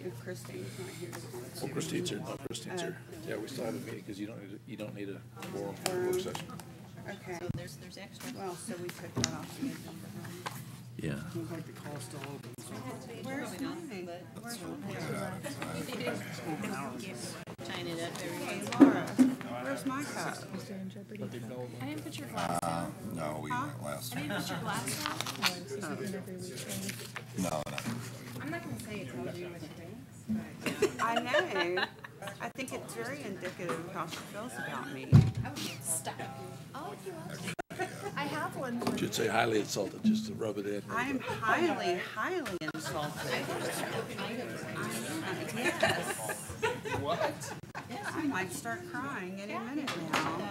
if Christine's not here. Well, Christine's here. No, Christine's here. Yeah, we still have a meeting because you don't need a quorum for a work session. Okay. So there's extra. Well, so we took that off the agenda. Yeah. Looks like the call's still open. So. Where's mine? Where's Chine it up every Hey, once. Laura, where's my cup? I didn't put your glass down. No, we went last I time. didn't put your glass down. No, no. I'm not gonna say it tells you what you think. I know. I think it's very indicative of how she feels about me. Stop. Oh, you want? I have one. Should say highly insulted, just to rub it in. I am highly, highly insulted. Yes. What? I might start crying any minute now.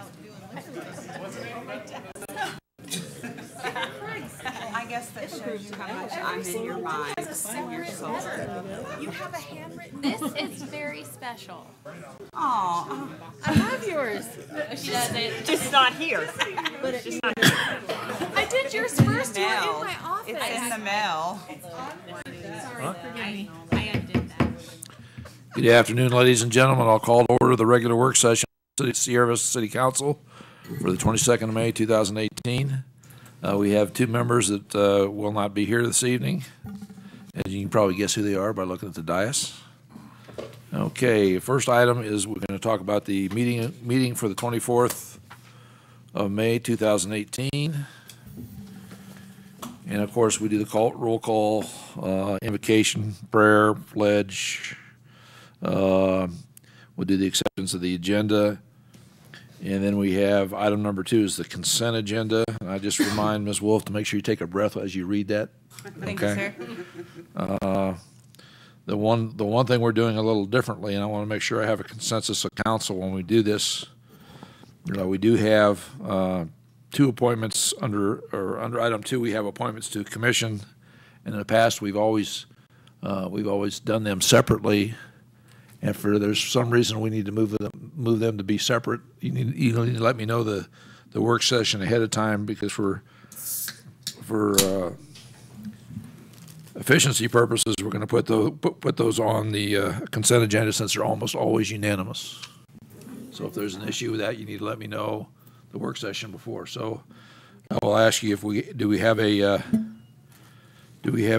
I guess that shows you how much I'm in your mind and your soul. You have a handwritten. This is very special. Aw, I have yours. She does it. just not here. I did yours first. You were in my office. It's in the mail. Sorry, forgive me. I undid that. Good afternoon, ladies and gentlemen. I'll call to order the regular work session of the Sierra Vista City Council for the 22nd of May, 2018. We have two members that will not be here this evening. And you can probably guess who they are by looking at the dais. Okay, first item is we're going to talk about the meeting for the 24th of May, 2018. And of course, we do the roll call, invocation, prayer, pledge. We'll do the acceptance of the agenda. And then we have item number 2 is the consent agenda. And I just remind Ms. Wolf to make sure you take a breath as you read that. Thank you, sir. The one thing we're doing a little differently, and I want to make sure I have a consensus of council when we do this. We do have 2 appointments under item 2. We have appointments to commission, and in the past we've always done them separately. And if there's some reason we need to move them to be separate, you need to let me know the work session ahead of time, because for efficiency purposes, we're going to put those on the consent agenda, since they're almost always unanimous. So if there's an issue with that, you need to let me know the work session before. So I will ask you if do we have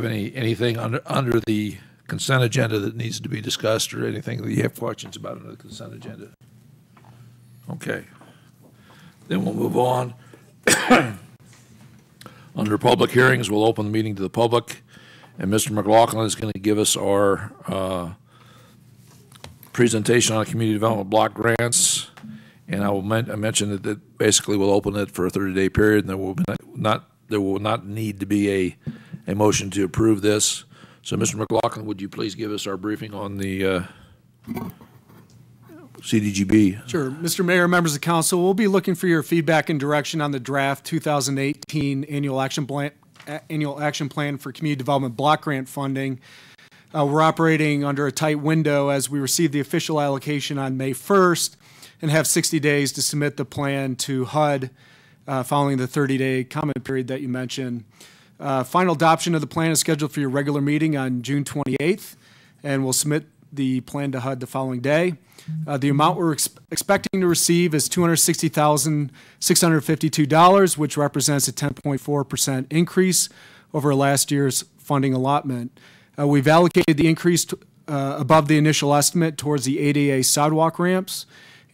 anything under the consent agenda that needs to be discussed, or anything that you have questions about under the consent agenda? Okay. Then we'll move on. Under public hearings, we'll open the meeting to the public, and Mr. McLaughlin is going to give us our presentation on community development block grants. And I will mention that basically we'll open it for a 30-day period, and there will not need to be a motion to approve this. So, Mr. McLaughlin, would you please give us our briefing on the CDGB? Sure. Mr. Mayor, members of council, we'll be looking for your feedback and direction on the draft 2018 annual action plan for community development block grant funding. We're operating under a tight window as we receive the official allocation on May 1st and have 60 days to submit the plan to HUD following the 30-day comment period that you mentioned. Final adoption of the plan is scheduled for your regular meeting on June 28th, and we'll submit the plan to HUD the following day. The amount we're expecting to receive is $260,652, which represents a 10.4% increase over last year's funding allotment. We've allocated the increase above the initial estimate towards the ADA sidewalk ramps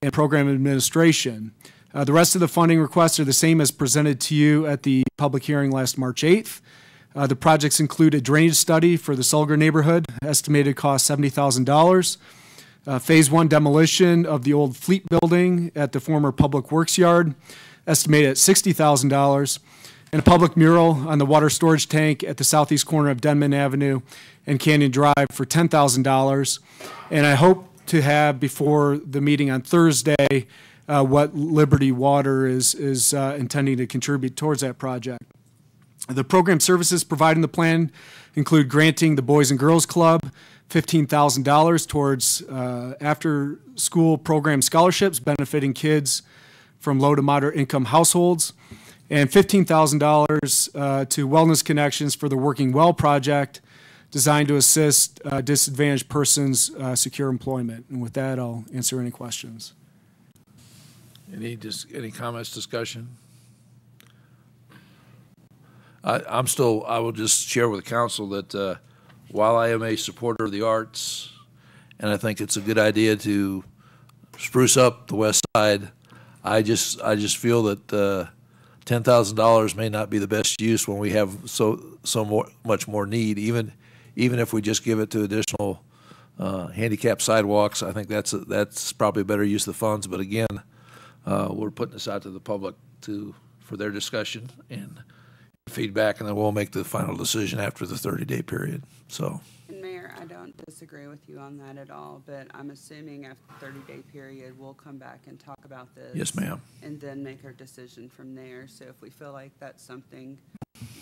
and program administration. The rest of the funding requests are the same as presented to you at the public hearing last March 8th. The projects include a drainage study for the Sulger neighborhood, estimated cost $70,000. Phase 1 demolition of the old Fleet building at the former Public Works yard, estimated at $60,000. And a public mural on the water storage tank at the southeast corner of Denman Avenue and Canyon Drive for $10,000. And I hope to have before the meeting on Thursday what Liberty Water is intending to contribute towards that project. The program services provided in the plan include granting the Boys and Girls Club $15,000 towards after-school program scholarships benefiting kids from low to moderate income households, and $15,000 to Wellness Connections for the Working Well project designed to assist disadvantaged persons secure employment. And with that, I'll answer any questions. Any comments, discussion? I will just share with the council that while I am a supporter of the arts, and I think it's a good idea to spruce up the west side, I just feel that $10,000 may not be the best use when we have much more need. Even if we just give it to additional handicap sidewalks, I think that's probably a better use of the funds. But again, we're putting this out to the public for their discussion and feedback, and then we'll make the final decision after the 30-day period. So. And Mayor, I don't disagree with you on that at all, but I'm assuming after the 30-day period, we'll come back and talk about this. Yes, ma'am. And then make our decision from there. So if we feel like that's something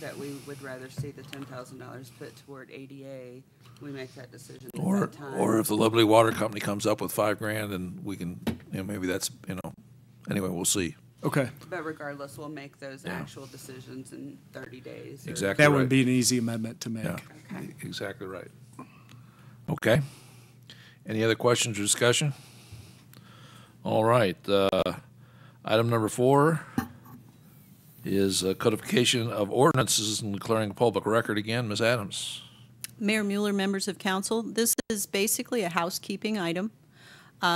that we would rather see the $10,000 put toward ADA, we make that decision at that time. Or if the Lovely Water Company comes up with $5,000, and we can, maybe that's, anyway, we'll see. Okay. But regardless, we'll make those actual decisions in 30 days. Exactly. That right. would be an easy amendment to make. Yeah, Okay. exactly right. Okay. Any other questions or discussion? All right. Item number 4 is codification of ordinances and declaring a public record again. Ms. Adams. Mayor Mueller, members of council, this is basically a housekeeping item.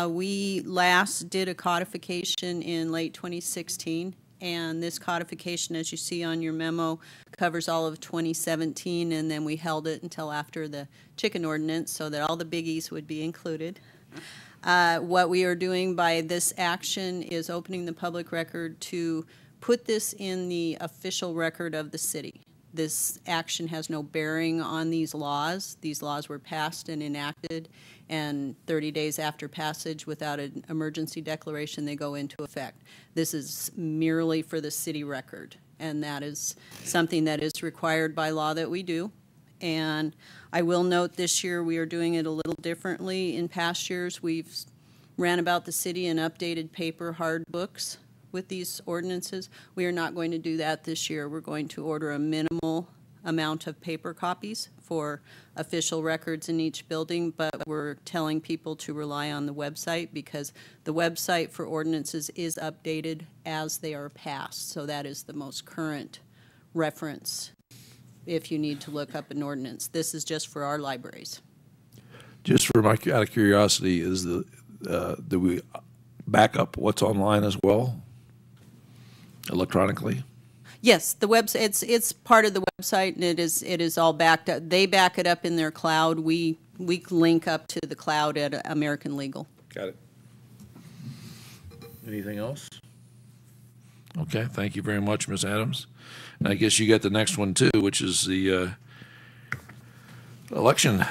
We last did a codification in late 2016, and this codification, as you see on your memo, covers all of 2017, and then we held it until after the chicken ordinance so that all the biggies would be included. What we are doing by this action is opening the public record to put this in the official record of the city. This action has no bearing on these laws. These laws were passed and enacted, and 30 days after passage, without an emergency declaration, they go into effect. This is merely for the city record, and that is something that is required by law that we do. And I will note this year we are doing it a little differently. In past years, we've ran about the city and updated paper hard books with these ordinances. We are not going to do that this year. We're going to order a minimal amount of paper copies for official records in each building, but we're telling people to rely on the website because the website for ordinances is updated as they are passed. So that is the most current reference if you need to look up an ordinance. This is just for our libraries. Just for out of curiosity, do we back up what's online as well, electronically? Yes, the website, it's part of the website, and it is all backed up. They back it up in their cloud. We link up to the cloud at American Legal. Got it. Anything else? Okay, thank you very much, Ms. Adams. And I guess you got the next one too, which is the election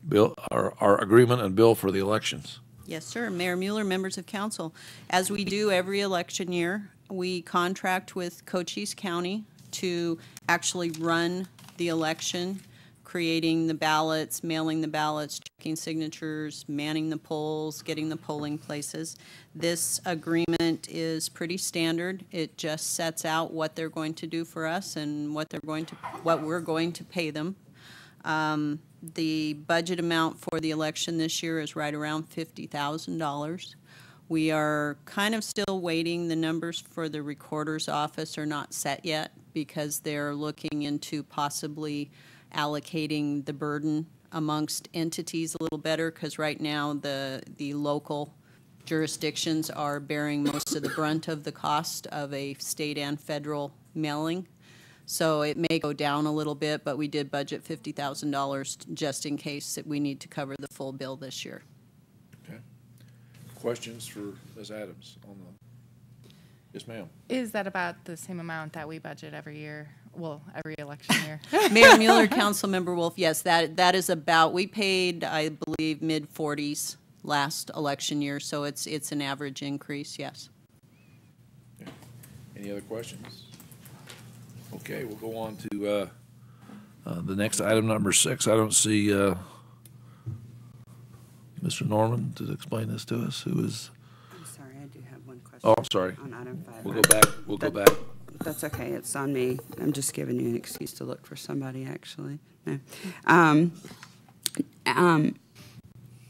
bill, our agreement and bill for the elections. Yes, sir. Mayor Mueller, members of council. As we do every election year, we contract with Cochise County to actually run the election, creating the ballots, mailing the ballots, checking signatures, manning the polls, getting the polling places. This agreement is pretty standard. It just sets out what they're going to do for us and what we're going to pay them. The budget amount for the election this year is right around $50,000. We are kind of still waiting. The numbers for the recorder's office are not set yet because they're looking into possibly allocating the burden amongst entities a little better, because right now the local jurisdictions are bearing most of the brunt of the cost of a state and federal mailing. So it may go down a little bit, but we did budget $50,000 just in case that we need to cover the full bill this year. Okay. Questions for Ms. Adams on the? Yes, ma'am. Is that about the same amount that we budget every year? Well, every election year. Mayor Mueller, Councilmember Wolf, yes, that is about, we paid, I believe, mid-40s last election year, so it's an average increase, yes. Okay. Any other questions? Okay, we'll go on to the next item, number 6. I don't see Mr. Norman to explain this to us. Who is? I'm sorry, I do have one question. Oh, I'm sorry. On item 5. We'll go back. That's okay, it's on me. I'm just giving you an excuse to look for somebody, actually. No.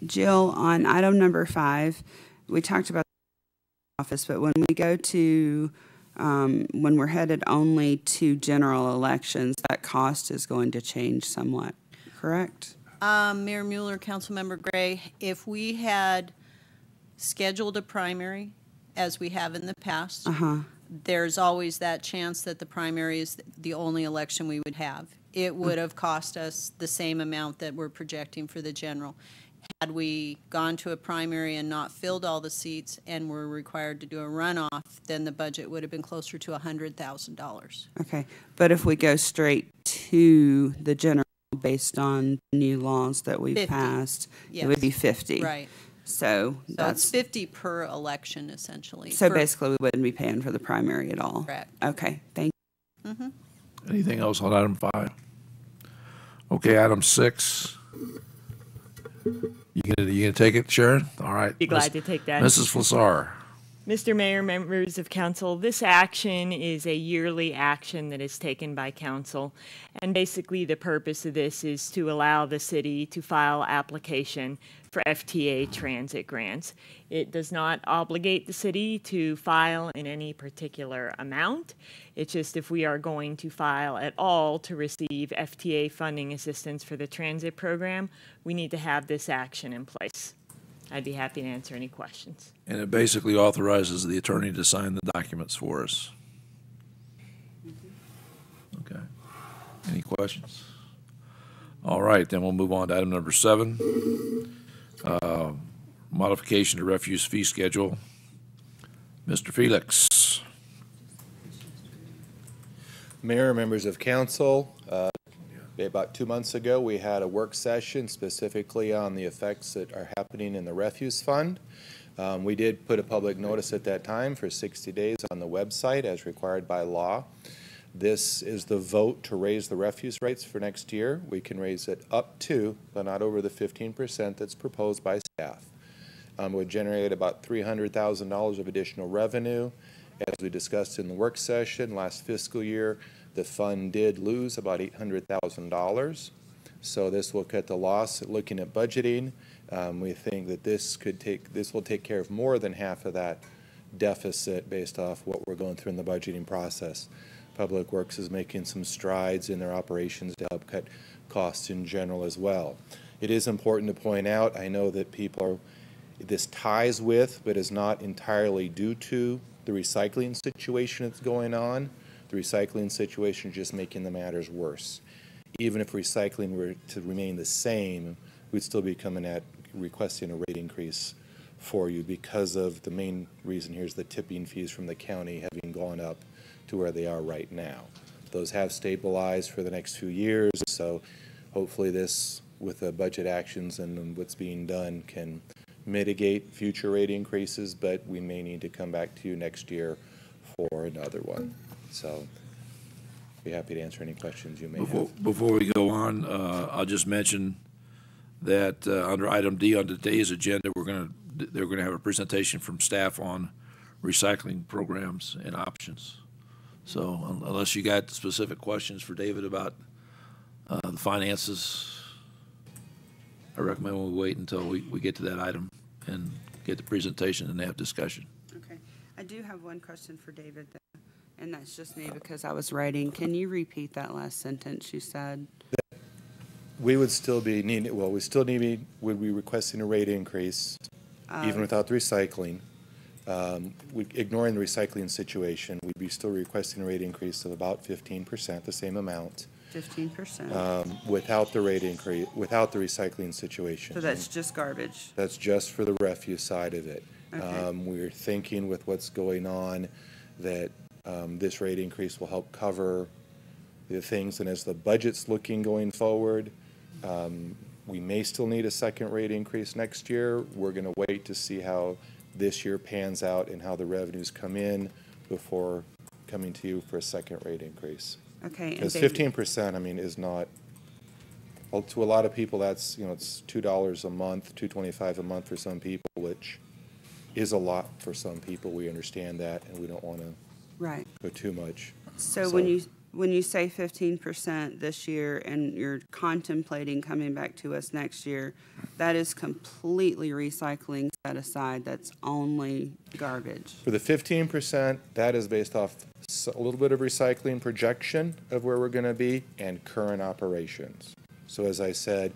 Jill, on item number 5, we talked about the office, but when we go to, when we're headed only to general elections, that cost is going to change somewhat, correct? Mayor Mueller, Councilmember Gray, if we had scheduled a primary, as we have in the past, there's always that chance that the primary is the only election we would have. It would have cost us the same amount that we're projecting for the general. Had we gone to a primary and not filled all the seats and were required to do a runoff, then the budget would have been closer to $100,000. Okay, but if we go straight to the general based on new laws that we've 50, passed, yes. it would be 50. Right. So So it's that's, 50 per election, essentially. so for- basically we wouldn't be paying for the primary at all. Correct. Okay, thank Anything else on item 5? Okay, item 6. You gonna take it, Sharon? All right. Be glad to take that. Mrs. Flassar. Mr. Mayor, members of council, this action is a yearly action that is taken by council. And basically the purpose of this is to allow the city to file application for FTA transit grants. It does not obligate the city to file in any particular amount. It's just if we are going to file at all to receive FTA funding assistance for the transit program, we need to have this action in place. I'd be happy to answer any questions. And it basically authorizes the attorney to sign the documents for us. Okay. Any questions? All right, then we'll move on to item number 7. Modification to refuse fee schedule. Mr. Felix. Mayor, members of council, about 2 months ago, we had a work session specifically on the effects that are happening in the refuse fund. We did put a public notice at that time for 60 days on the website as required by law. This is the vote to raise the refuse rates for next year. We can raise it up to, but not over the 15% that's proposed by staff. Would generate about $300,000 of additional revenue. As we discussed in the work session last fiscal year, the fund did lose about $800,000. So this will cut the loss. Looking at budgeting, we think that this will take care of more than half of that deficit based off what we're going through in the budgeting process. Public Works is making some strides in their operations to help cut costs in general as well. It is important to point out, I know that this ties with, but is not entirely due to, the recycling situation that's going on. The recycling situation is just making the matters worse. Even if recycling were to remain the same, we'd still be coming at requesting a rate increase for you because of the main reason here is the tipping fees from the county having gone up to where they are right now. Those have stabilized for the next few years, so hopefully this, with the budget actions and what's being done, can mitigate future rate increases, but we may need to come back to you next year for another one. So be happy to answer any questions you may have. Before we go on, I'll just mention that under item D on today's agenda, they're gonna have a presentation from staff on recycling programs and options. So unless you got specific questions for David about the finances, I recommend we wait until we get to that item and get the presentation and have discussion. Okay. I do have one question for David, though, and that's just me because I was writing. Can you repeat that last sentence you said? We would still be needing, well, would be requesting a rate increase even without the recycling. Ignoring the recycling situation, we'd be still requesting a rate increase of about 15%, the same amount. 15%. Without the rate increase, without the recycling situation. So that's just garbage. That's just for the refuse side of it. Okay. We're thinking with what's going on that this rate increase will help cover the things, and as the budget's looking going forward, we may still need a second rate increase next year. We're going to wait to see how this year pans out and how the revenues come in before coming to you for a second rate increase. Okay. Because David- 15%, I mean, is not, well, to a lot of people, that's, it's $2 a month, $2.25 a month for some people, which is a lot for some people. We understand that, and we don't want to Right. go too much. So when you say 15% this year and you're contemplating coming back to us next year, that is completely recycling set aside. That's only garbage. For the 15%, that is based off a little bit of recycling projection of where we're going to be and current operations. So as I said,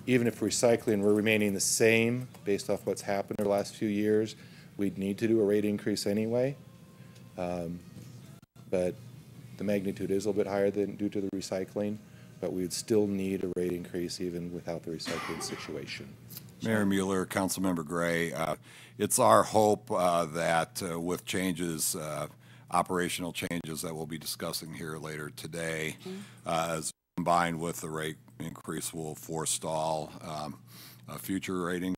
even if recycling were remaining the same based off what's happened in the last few years, we'd need to do a rate increase anyway. But the magnitude is a little bit higher than due to the recycling, but we'd still need a rate increase even without the recycling situation. Mayor Mueller, Councilmember Gray, it's our hope that with changes, operational changes that we'll be discussing here later today, as combined with the rate increase, will forestall a future rating.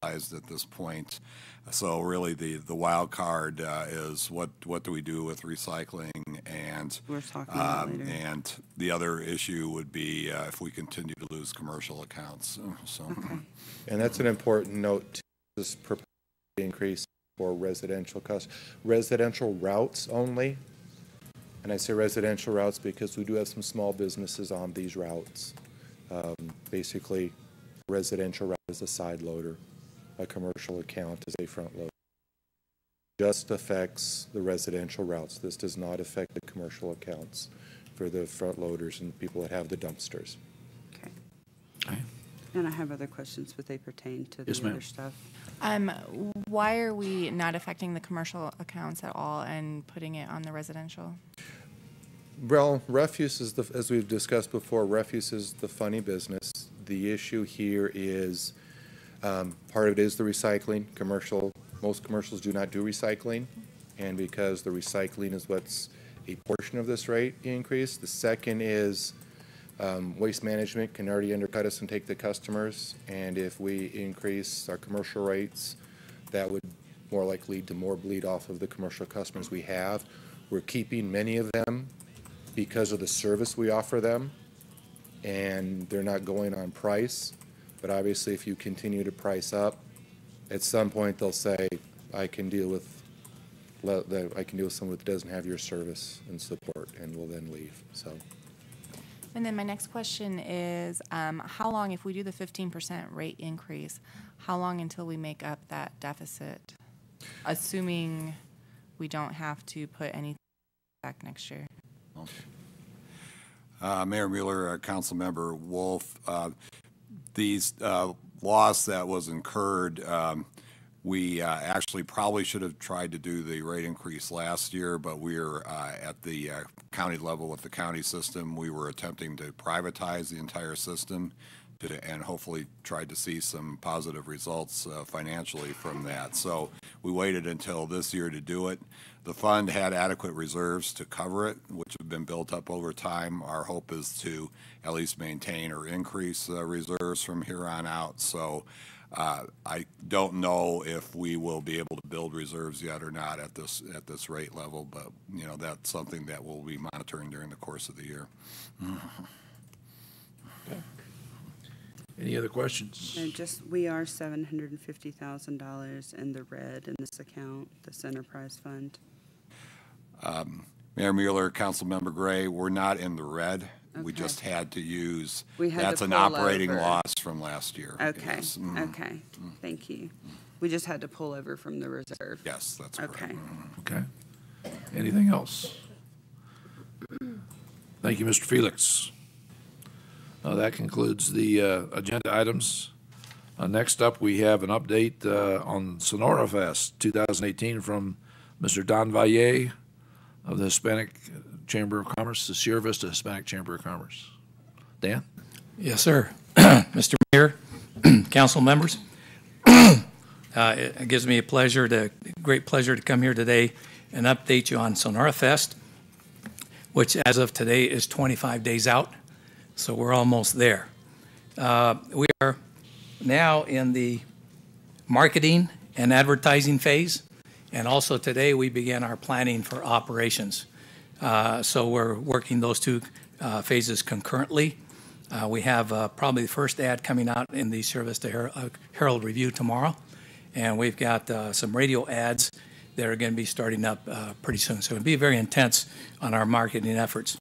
At this point, so really the wild card is what do we do with recycling, and We're talking about later. and the other issue would be if we continue to lose commercial accounts. So, Okay. And that's an important note, this proposed increase for residential routes only. And I say residential routes because we do have some small businesses on these routes. Basically, residential route is a side loader. A commercial account is a front loader. Just affects the residential routes. This does not affect the commercial accounts for the front loaders and people that have the dumpsters. Okay. Okay. And I have other questions, but they pertain to the Yes, ma'am. other stuff. Why are we not affecting the commercial accounts at all and putting it on the residential? Well, refuse is as we've discussed before, refuse is the funny business. The issue here is part of it is the recycling. Most commercials do not do recycling, and because the recycling is what's a portion of this rate increase. The second is waste management can already undercut us and take the customers, and if we increase our commercial rates, that would more likely lead to more bleed off of the commercial customers we have. We're keeping many of them because of the service we offer them, and they're not going on price. But obviously, if you continue to price up, at some point they'll say, I can deal with someone that doesn't have your service and support, and will then leave. So. And then my next question is, how long, if we do the 15% rate increase, how long until we make up that deficit, assuming we don't have to put anything back next year? Mayor Mueller, Councilmember Wolf, these loss that was incurred, we actually probably should have tried to do the rate increase last year, but we're at the county level with the county system. We were attempting to privatize the entire system and hopefully tried to see some positive results financially from that. So we waited until this year to do it. The fund had adequate reserves to cover it, which have been built up over time. Our hope is to at least maintain or increase reserves from here on out. So I don't know if we will be able to build reserves yet or not at this rate level, but you know, that's something that we'll be monitoring during the course of the year. Any other questions? And we are $750,000 in the red in this account, this enterprise fund. Mayor Mueller, Councilmember Gray, we're not in the red. We Okay. just had to use, We had to that's an pull operating over. loss from last year. Okay, Yes. okay, thank you. We just had to pull over from the reserve. Yes, that's correct. Okay. Okay. Anything else? Thank you, Mr. Felix. That concludes the agenda items. Next up, we have an update on Sonora Fest 2018 from Mr. Don Valle of the Hispanic Chamber of Commerce, the Sierra Vista Hispanic Chamber of Commerce. Dan? Yes, sir. Mr. Mayor, council members, it gives me great pleasure to come here today and update you on Sonora Fest, which as of today is 25 days out, so we're almost there. We are now in the marketing and advertising phase, and also today we began our planning for operations. So we're working those two phases concurrently. We have probably the first ad coming out in the Sierra Vista Herald Review tomorrow, and we've got some radio ads that are going to be starting up pretty soon. So it'll be very intense on our marketing efforts.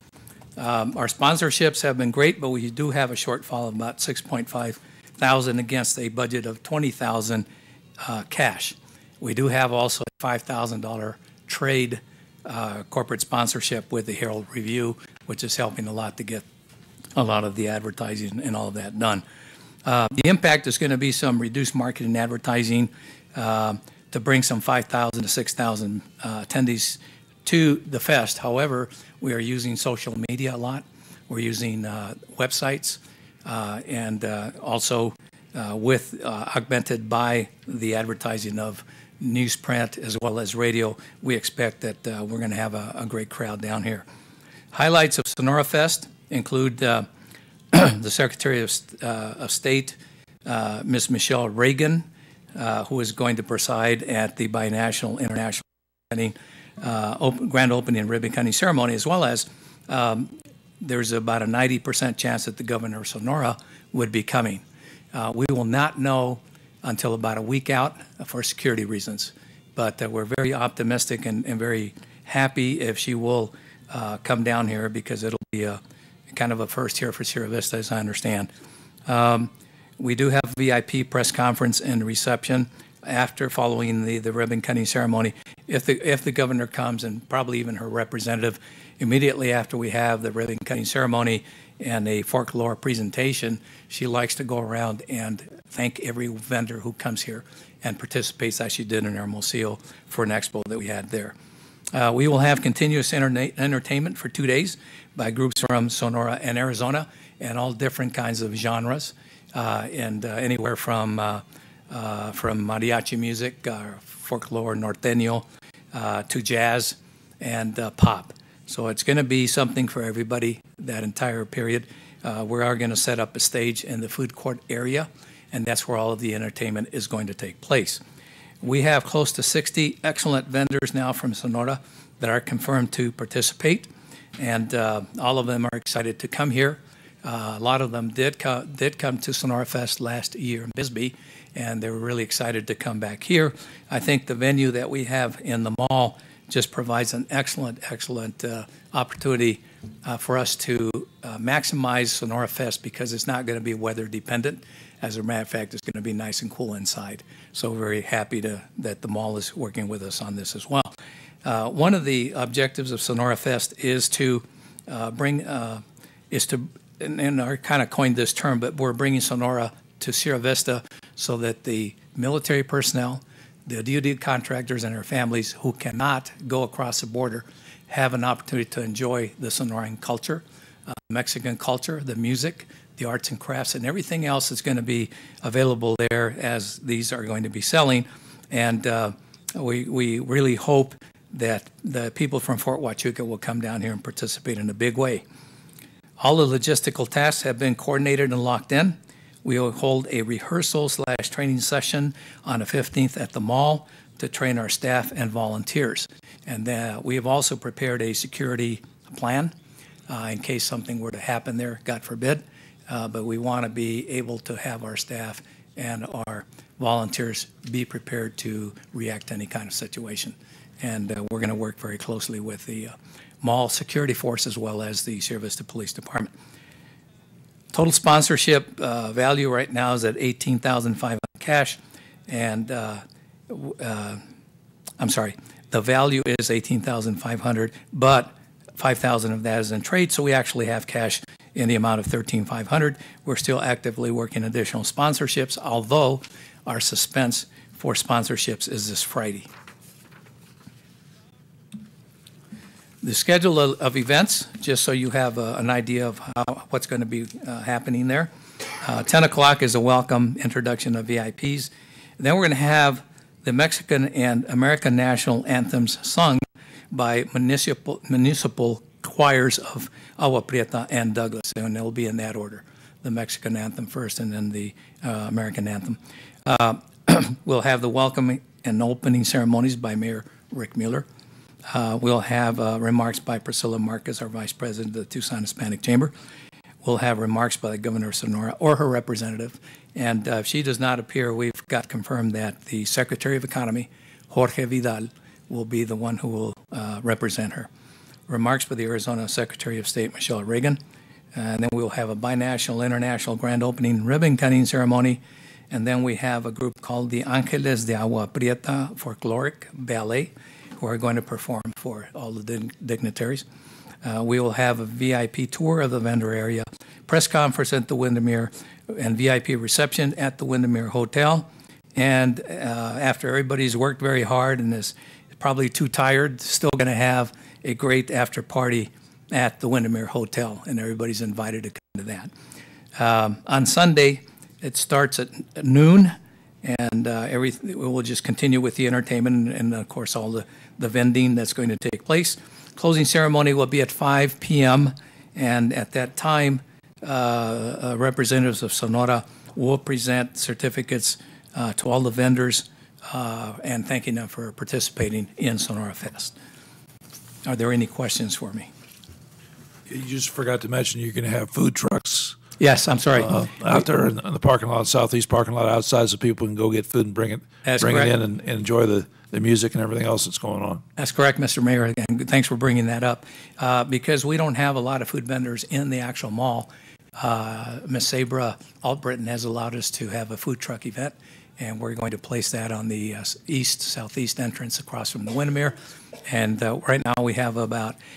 Our sponsorships have been great, but we do have a shortfall of about $6.5 thousand against a budget of $20,000 cash. We do have also a $5,000 trade corporate sponsorship with the Herald Review, which is helping a lot to get a lot of the advertising and all of that done. The impact is going to be some reduced marketing advertising to bring some 5,000 to 6,000 attendees to the fest. However, we are using social media a lot. We're using websites and also augmented by the advertising of newsprint as well as radio. We expect that we're going to have a great crowd down here. Highlights of Sonora Fest include the Secretary of State, Ms. Michelle Reagan, who is going to preside at the binational international grand opening and ribbon cutting ceremony, as well as there's about a 90% chance that the governor of Sonora would be coming. We will not know until about a week out for security reasons, but we're very optimistic and very happy if she will come down here, because it'll be a kind of a first here for Sierra Vista, as I understand. We do have VIP press conference and reception following the ribbon cutting ceremony. If the governor comes, and probably even her representative, immediately after we have the ribbon cutting ceremony and a folklore presentation, she likes to go around and thank every vendor who comes here and participates, as she did in Hermosillo for an expo that we had there. We will have continuous entertainment for 2 days by groups from Sonora and Arizona and all different kinds of genres, and anywhere from mariachi music, folklore, norteño, to jazz and pop. So it's going to be something for everybody that entire period. We are going to set up a stage in the food court area, and that's where all of the entertainment is going to take place. We have close to 60 excellent vendors now from Sonora that are confirmed to participate, and all of them are excited to come here. A lot of them did come to Sonora Fest last year in Bisbee, and they were really excited to come back here. I think the venue that we have in the mall just provides an excellent opportunity for us to maximize Sonora Fest, because it's not going to be weather dependent. As a matter of fact, it's going to be nice and cool inside. So we're very happy that the mall is working with us on this as well. One of the objectives of Sonora Fest is to and I kind of coined this term, but we're bringing Sonora to Sierra Vista so that the military personnel, the DoD contractors and their families who cannot go across the border have an opportunity to enjoy the Sonoran culture, Mexican culture, the music, the arts and crafts, and everything else that's going to be available there, as these are going to be selling. And we really hope that the people from Fort Huachuca will come down here and participate in a big way. All the logistical tasks have been coordinated and locked in. We will hold a rehearsal/training session on the 15th at the mall to train our staff and volunteers. And we have also prepared a security plan in case something were to happen there, God forbid. But we want to be able to have our staff and our volunteers be prepared to react to any kind of situation. And we're going to work very closely with the mall security force as well as the Sierra Vista Police Department. Total sponsorship value right now is at $18,500 cash, and I'm sorry, the value is $18,500, but $5,000 of that is in trade, so we actually have cash in the amount of $13,500. We're still actively working additional sponsorships, although our suspense for sponsorships is this Friday. The schedule of events, just so you have an idea of what's going to be happening there. 10 o'clock is a welcome introduction of VIPs. Then we're going to have the Mexican and American national anthems sung by municipal choirs of Agua Prieta and Douglas, and it'll be in that order. The Mexican anthem first and then the American anthem. We'll have the welcome and opening ceremonies by Mayor Rick Mueller. We'll have remarks by Priscilla Marcus, our Vice President of the Tucson Hispanic Chamber. will have remarks by the governor of Sonora or her representative. And if she does not appear, we've got confirmed that the Secretary of Economy, Jorge Vidal, will be the one who will represent her. Remarks by the Arizona Secretary of State, Michelle Reagan. And then we'll have a binational international grand opening ribbon cutting ceremony. And then we have a group called the Angeles de Agua Prieta Folkloric Ballet, who are going to perform for all the dignitaries. We will have a VIP tour of the vendor area, press conference at the Windermere, and VIP reception at the Windermere Hotel. And after everybody's worked very hard and is probably too tired, still going to have a great after party at the Windermere Hotel, and everybody's invited to come to that. On Sunday, it starts at noon, and we'll just continue with the entertainment and of course, all the vending that's going to take place. Closing ceremony will be at 5 p.m., and at that time, representatives of Sonora will present certificates to all the vendors and thanking them for participating in Sonora Fest. Are there any questions for me? You just forgot to mention you're going to have food trucks. Yes, I'm sorry. Out there in the parking lot, southeast parking lot outside, so people can go get food and bring it in and enjoy the music and everything else that's going on. That's correct, Mr. Mayor, and thanks for bringing that up. Because we don't have a lot of food vendors in the actual mall, Ms. Sabra Altbritton has allowed us to have a food truck event, and we're going to place that on the southeast entrance across from the Windermere. And right now we have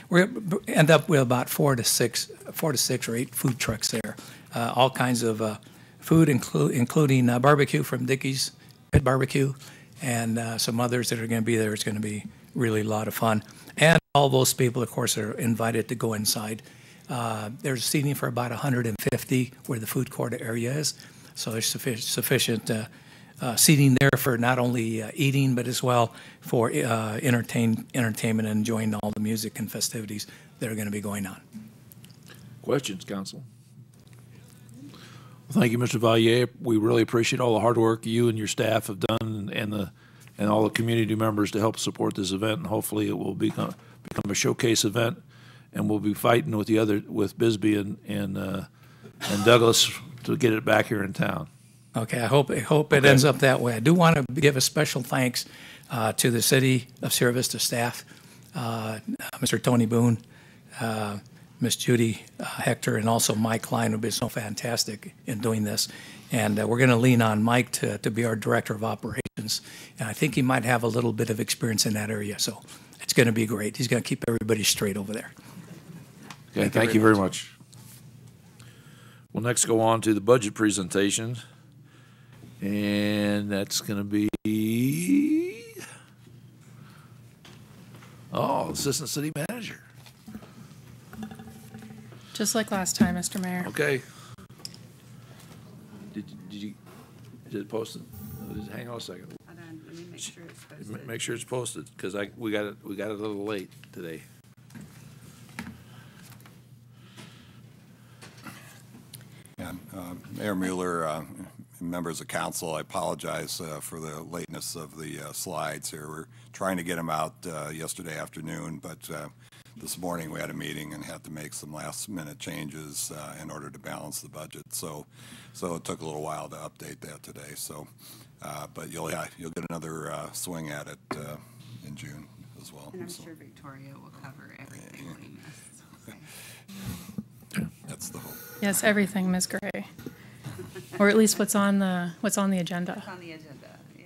we end up with about 4 to 6 or 8 food trucks there. All kinds of food, including barbecue from Dickey's Pit Barbecue, and some others that are going to be there. It's going to be really a lot of fun. And all those people, of course, are invited to go inside. There's seating for about 150 where the food court area is. So there's sufficient seating there for not only eating, but as well for entertainment and enjoying all the music and festivities that are going to be going on. Questions, Council? Well, thank you, Mr. Valliere. We really appreciate all the hard work you and your staff have done, and all the community members to help support this event. And hopefully, it will become a showcase event, and we'll be fighting with Bisbee and Douglas to get it back here in town. Okay, I hope it ends up that way. I do want to give a special thanks to the City of Sierra Vista staff, Mr. Tony Boone, Miss Judy Hector, and also Mike Klein, who've been so fantastic in doing this. And we're going to lean on Mike to be our Director of Operations. And I think he might have a little bit of experience in that area, so it's going to be great. He's going to keep everybody straight over there. Okay, thank you very much. We'll next go on to the budget presentation. And that's going to be, Assistant City Manager. Just like last time, Mr. Mayor. Okay. Did it post it? Hang on a second. Hold on, let me make sure it's posted. Make sure it's posted, because we got it a little late today. And Mayor Mueller, members of council, I apologize for the lateness of the slides here. We're trying to get them out yesterday afternoon, but this morning we had a meeting and had to make some last-minute changes in order to balance the budget. So it took a little while to update that today. So, but you'll get another swing at it in June as well. And I'm sure Victoria will cover everything we missed. Okay. That's the hope. Yes, everything, Ms. Gray. Or at least what's on the agenda. What's on the agenda, yeah.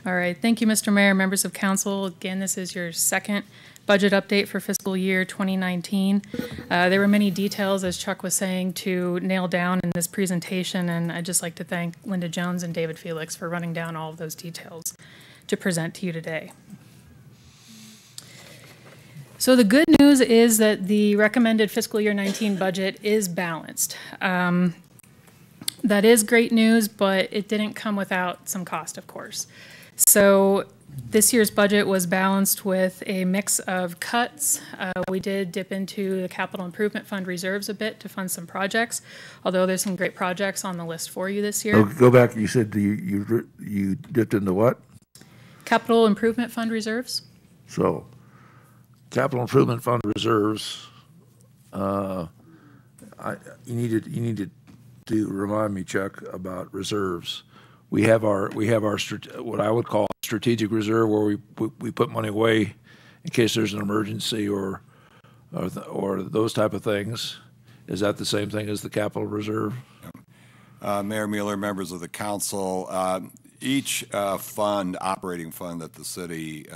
All right, thank you, Mr. Mayor, members of council. Again, this is your second budget update for fiscal year 2019. There were many details, as Chuck was saying, to nail down in this presentation, and I'd just like to thank Linda Jones and David Felix for running down all of those details to present to you today. So the good news is that the recommended fiscal year 19 budget is balanced. That is great news, but it didn't come without some cost, of course. So this year's budget was balanced with a mix of cuts. We did dip into the capital improvement fund reserves a bit to fund some projects, although there's some great projects on the list for you this year. Oh, go back. You said you dipped into what? Capital improvement fund reserves. So, capital improvement fund reserves you needed to remind me, Chuck, about reserves. We have our what I would call strategic reserve, where we put money away in case there's an emergency or those type of things. Is that the same thing as the capital reserve? Mayor Mueller, members of the council, each operating fund that the city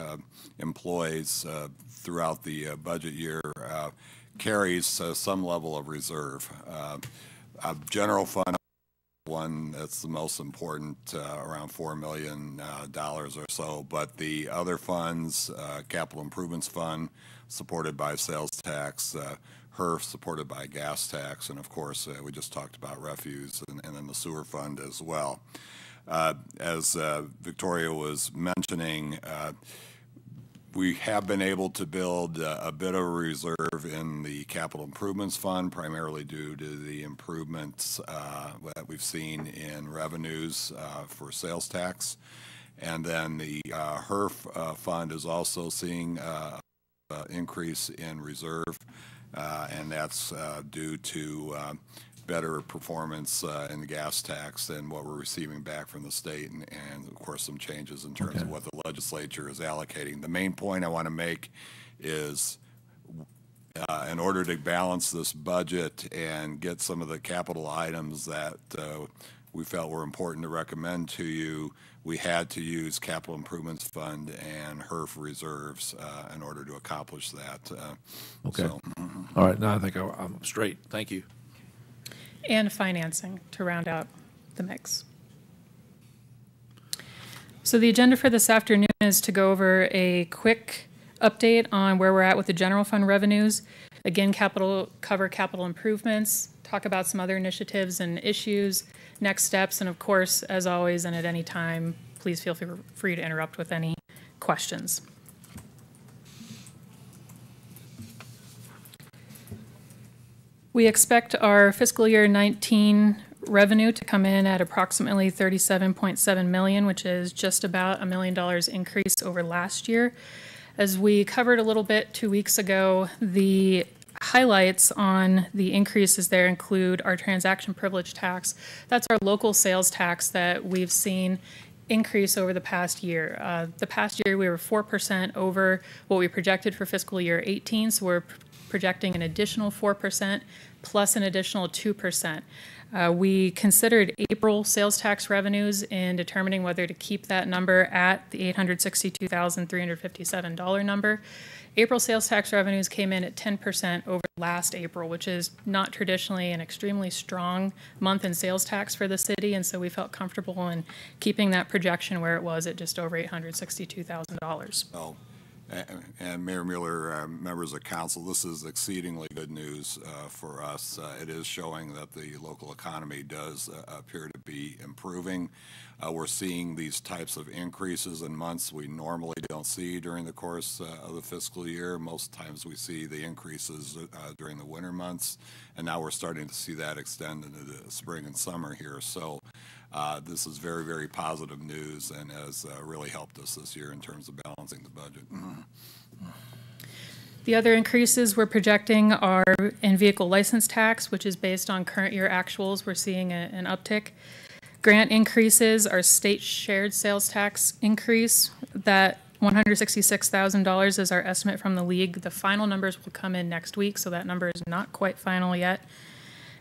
employs throughout the budget year carries some level of reserve. A general fund, one that's the most important, around $4 million or so, but the other funds, Capital Improvements Fund, supported by sales tax, HERF, supported by gas tax, and of course, we just talked about refuse, and then the sewer fund as well. As Victoria was mentioning, we have been able to build a bit of a reserve in the Capital Improvements Fund, primarily due to the improvements that we've seen in revenues for sales tax. And then the HERF fund is also seeing an increase in reserve, and that's due to better performance in the gas tax than what we're receiving back from the state, and of course some changes in terms of what the legislature is allocating. The main point I want to make is in order to balance this budget and get some of the capital items that we felt were important to recommend to you, we had to use Capital Improvements Fund and HERF reserves in order to accomplish that. Okay. All right, now I think I'm straight. Thank you. And financing to round out the mix. So the agenda for this afternoon is to go over a quick update on where we're at with the general fund revenues. Again, cover capital improvements, talk about some other initiatives and issues, next steps, and of course, as always and at any time, please feel free to interrupt with any questions. We expect our fiscal year 19 revenue to come in at approximately $37.7 million, which is just about $1 million increase over last year. As we covered a little bit 2 weeks ago, the highlights on the increases there include our transaction privilege tax. That's our local sales tax that we've seen increase over the past year. The past year we were 4% over what we projected for fiscal year 18, so we're projecting an additional 4% plus an additional 2%. We considered April sales tax revenues in determining whether to keep that number at the $862,357 number. April sales tax revenues came in at 10% over last April, which is not traditionally an extremely strong month in sales tax for the city, and so we felt comfortable in keeping that projection where it was at just over $862,000. Oh. And Mayor Mueller, members of council, this is exceedingly good news for us. It is showing that the local economy does appear to be improving. We're seeing these types of increases in months we normally don't see during the course of the fiscal year. Most times we see the increases during the winter months, and now we're starting to see that extend into the spring and summer here. So this is very, very positive news and has really helped us this year in terms of balancing the budget. The other increases we're projecting are in vehicle license tax, which is based on current year actuals. We're seeing an uptick. Grant increases, our state shared sales tax increase, that $166,000 is our estimate from the league. The final numbers will come in next week, so that number is not quite final yet.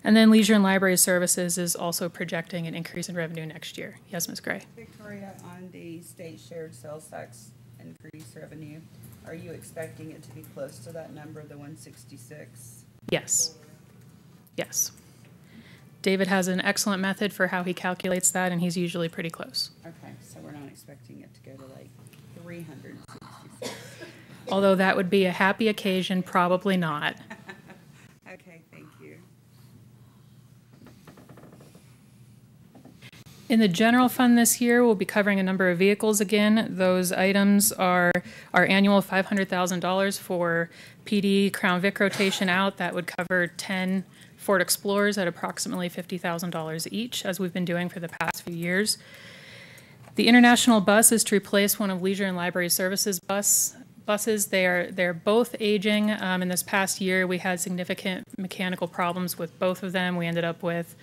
And then Leisure and Library Services is also projecting an increase in revenue next year. Yes, Ms. Gray. Victoria, on the state shared sales tax increase revenue, are you expecting it to be close to that number, the 166? Yes. Yes. David has an excellent method for how he calculates that, and he's usually pretty close. Okay, so we're not expecting it to go to like 366. Although that would be a happy occasion, probably not. Okay, thank you. In the general fund this year, we'll be covering a number of vehicles again. Those items are our annual $500,000 for PD Crown Vic rotation out. That would cover 10 Ford Explorers at approximately $50,000 each, as we've been doing for the past few years. The international bus is to replace one of Leisure and Library Services buses buses. They're both aging. In this past year, we had significant mechanical problems with both of them. We ended up with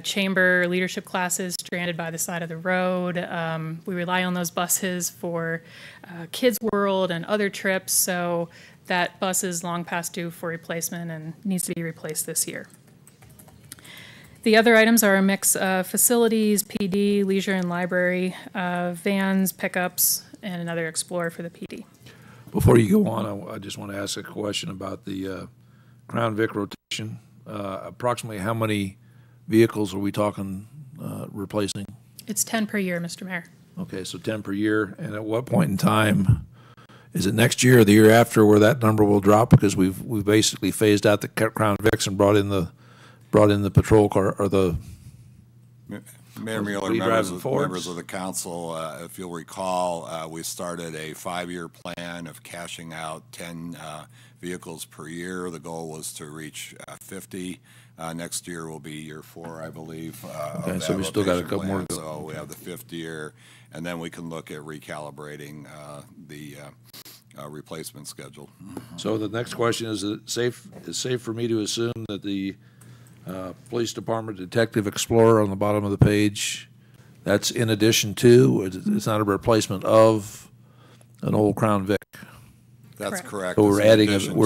chamber leadership classes stranded by the side of the road. We rely on those buses for Kids World and other trips, so that bus is long past due for replacement and needs to be replaced this year. The other items are a mix of facilities, PD, leisure and library, vans, pickups, and another Explorer for the PD. Before you go on, I just want to ask a question about the Crown Vic rotation. Approximately how many vehicles are we talking replacing? It's 10 per year, Mr. Mayor. Okay, so 10 per year. And at what point in time, is it next year or the year after, where that number will drop? Because we've basically phased out the Crown Vics and brought in the patrol car or the Mayor Mueller, members of the council, if you'll recall, we started a 5-year plan of cashing out 10 vehicles per year. The goal was to reach 50. Next year will be year 4, I believe. Okay, so we still got a couple more to go. So we have the 5th year, and then we can look at recalibrating the replacement schedule. So the next question is: is it safe for me to assume that the Police Department Detective Explorer on the bottom of the page, that's in addition to, it's not a replacement of an old Crown Vic? That's correct. So we're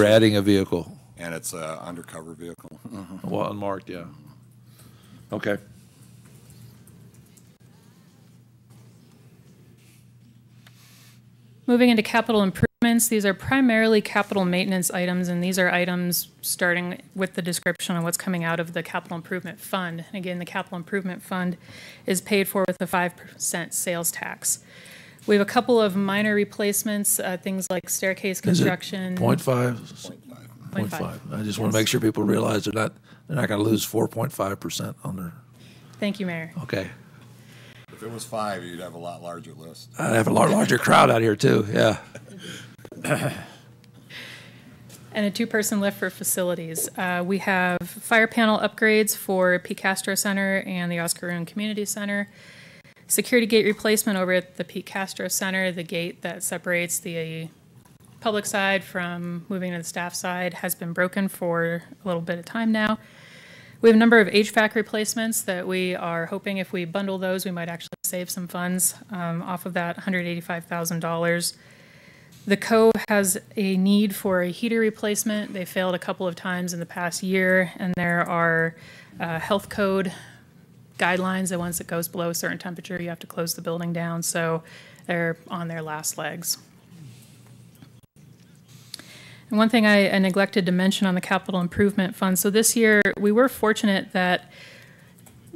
adding a vehicle. And it's an undercover vehicle. Well, unmarked, yeah. Okay. Moving into capital improvements, these are primarily capital maintenance items, and these are items starting with the description of what's coming out of the capital improvement fund. And again, the capital improvement fund is paid for with a 5% sales tax. We have a couple of minor replacements, things like staircase construction. Is it 0.5? 0.5. I just want to make sure people realize they're not going to lose 4.5% on their. Thank you, Mayor. Okay. If it was 5, you'd have a lot larger list. I'd have a lot larger crowd out here too. Yeah. And a 2-person lift for facilities. We have fire panel upgrades for Pete Castro Center and the Oscar Roon Community Center. Security gate replacement over at the Pete Castro Center. The gate that separates the public side from moving to the staff side has been broken for a little bit of time now. We have a number of HVAC replacements that we are hoping if we bundle those, we might actually save some funds off of that $185,000. The Co has a need for a heater replacement. They failed a couple of times in the past year, and there are health code guidelines that once it goes below a certain temperature, you have to close the building down. So they're on their last legs. And one thing I neglected to mention on the capital improvement fund. So this year, we were fortunate that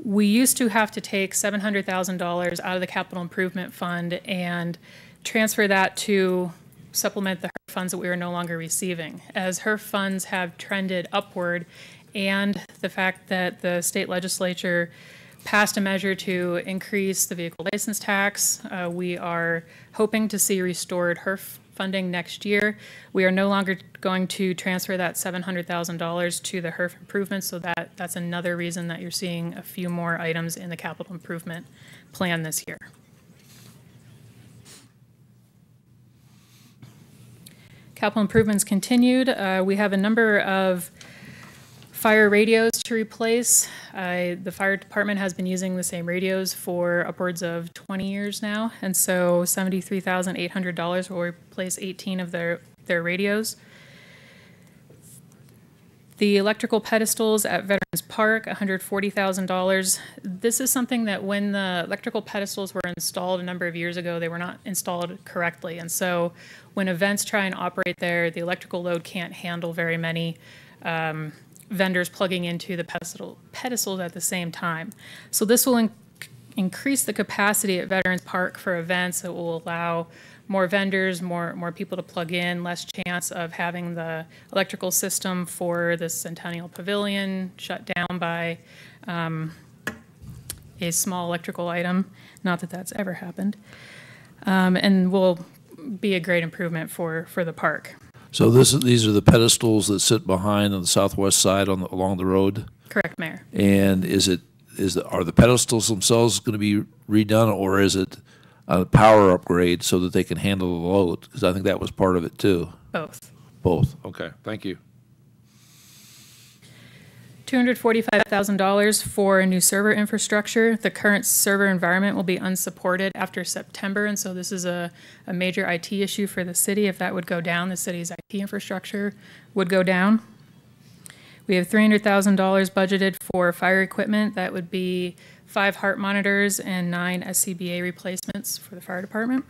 we used to have to take $700,000 out of the capital improvement fund and transfer that to supplement the HERF funds that we are no longer receiving. As HERF funds have trended upward, and the fact that the state legislature passed a measure to increase the vehicle license tax, we are hoping to see restored HERF funding next year. We are no longer going to transfer that $700,000 to the HERF improvements, so that's another reason that you're seeing a few more items in the capital improvement plan this year. Capital improvements continued. We have a number of fire radios to replace. The fire department has been using the same radios for upwards of 20 years now, and so $73,800 will replace 18 of their radios. The electrical pedestals at Veterans Park, $140,000. This is something that when the electrical pedestals were installed a number of years ago, they were not installed correctly, and so when events try and operate there, the electrical load can't handle very many vendors plugging into the pedestals at the same time. So this will increase the capacity at Veterans Park for events. It will allow more vendors, more people to plug in, less chance of having the electrical system for the Centennial Pavilion shut down by a small electrical item. Not that that's ever happened. And will be a great improvement for the park. So these are the pedestals that sit behind on the southwest side along the road? Correct, Mayor. And are the pedestals themselves going to be redone, or is it a power upgrade so that they can handle the load? Because I think that was part of it too. Both. Both. Okay. Thank you. $245,000 for a new server infrastructure. The current server environment will be unsupported after September, and so this is a major IT issue for the city. If that would go down, the city's IT infrastructure would go down. We have $300,000 budgeted for fire equipment. That would be 5 heart monitors and 9 SCBA replacements for the fire department.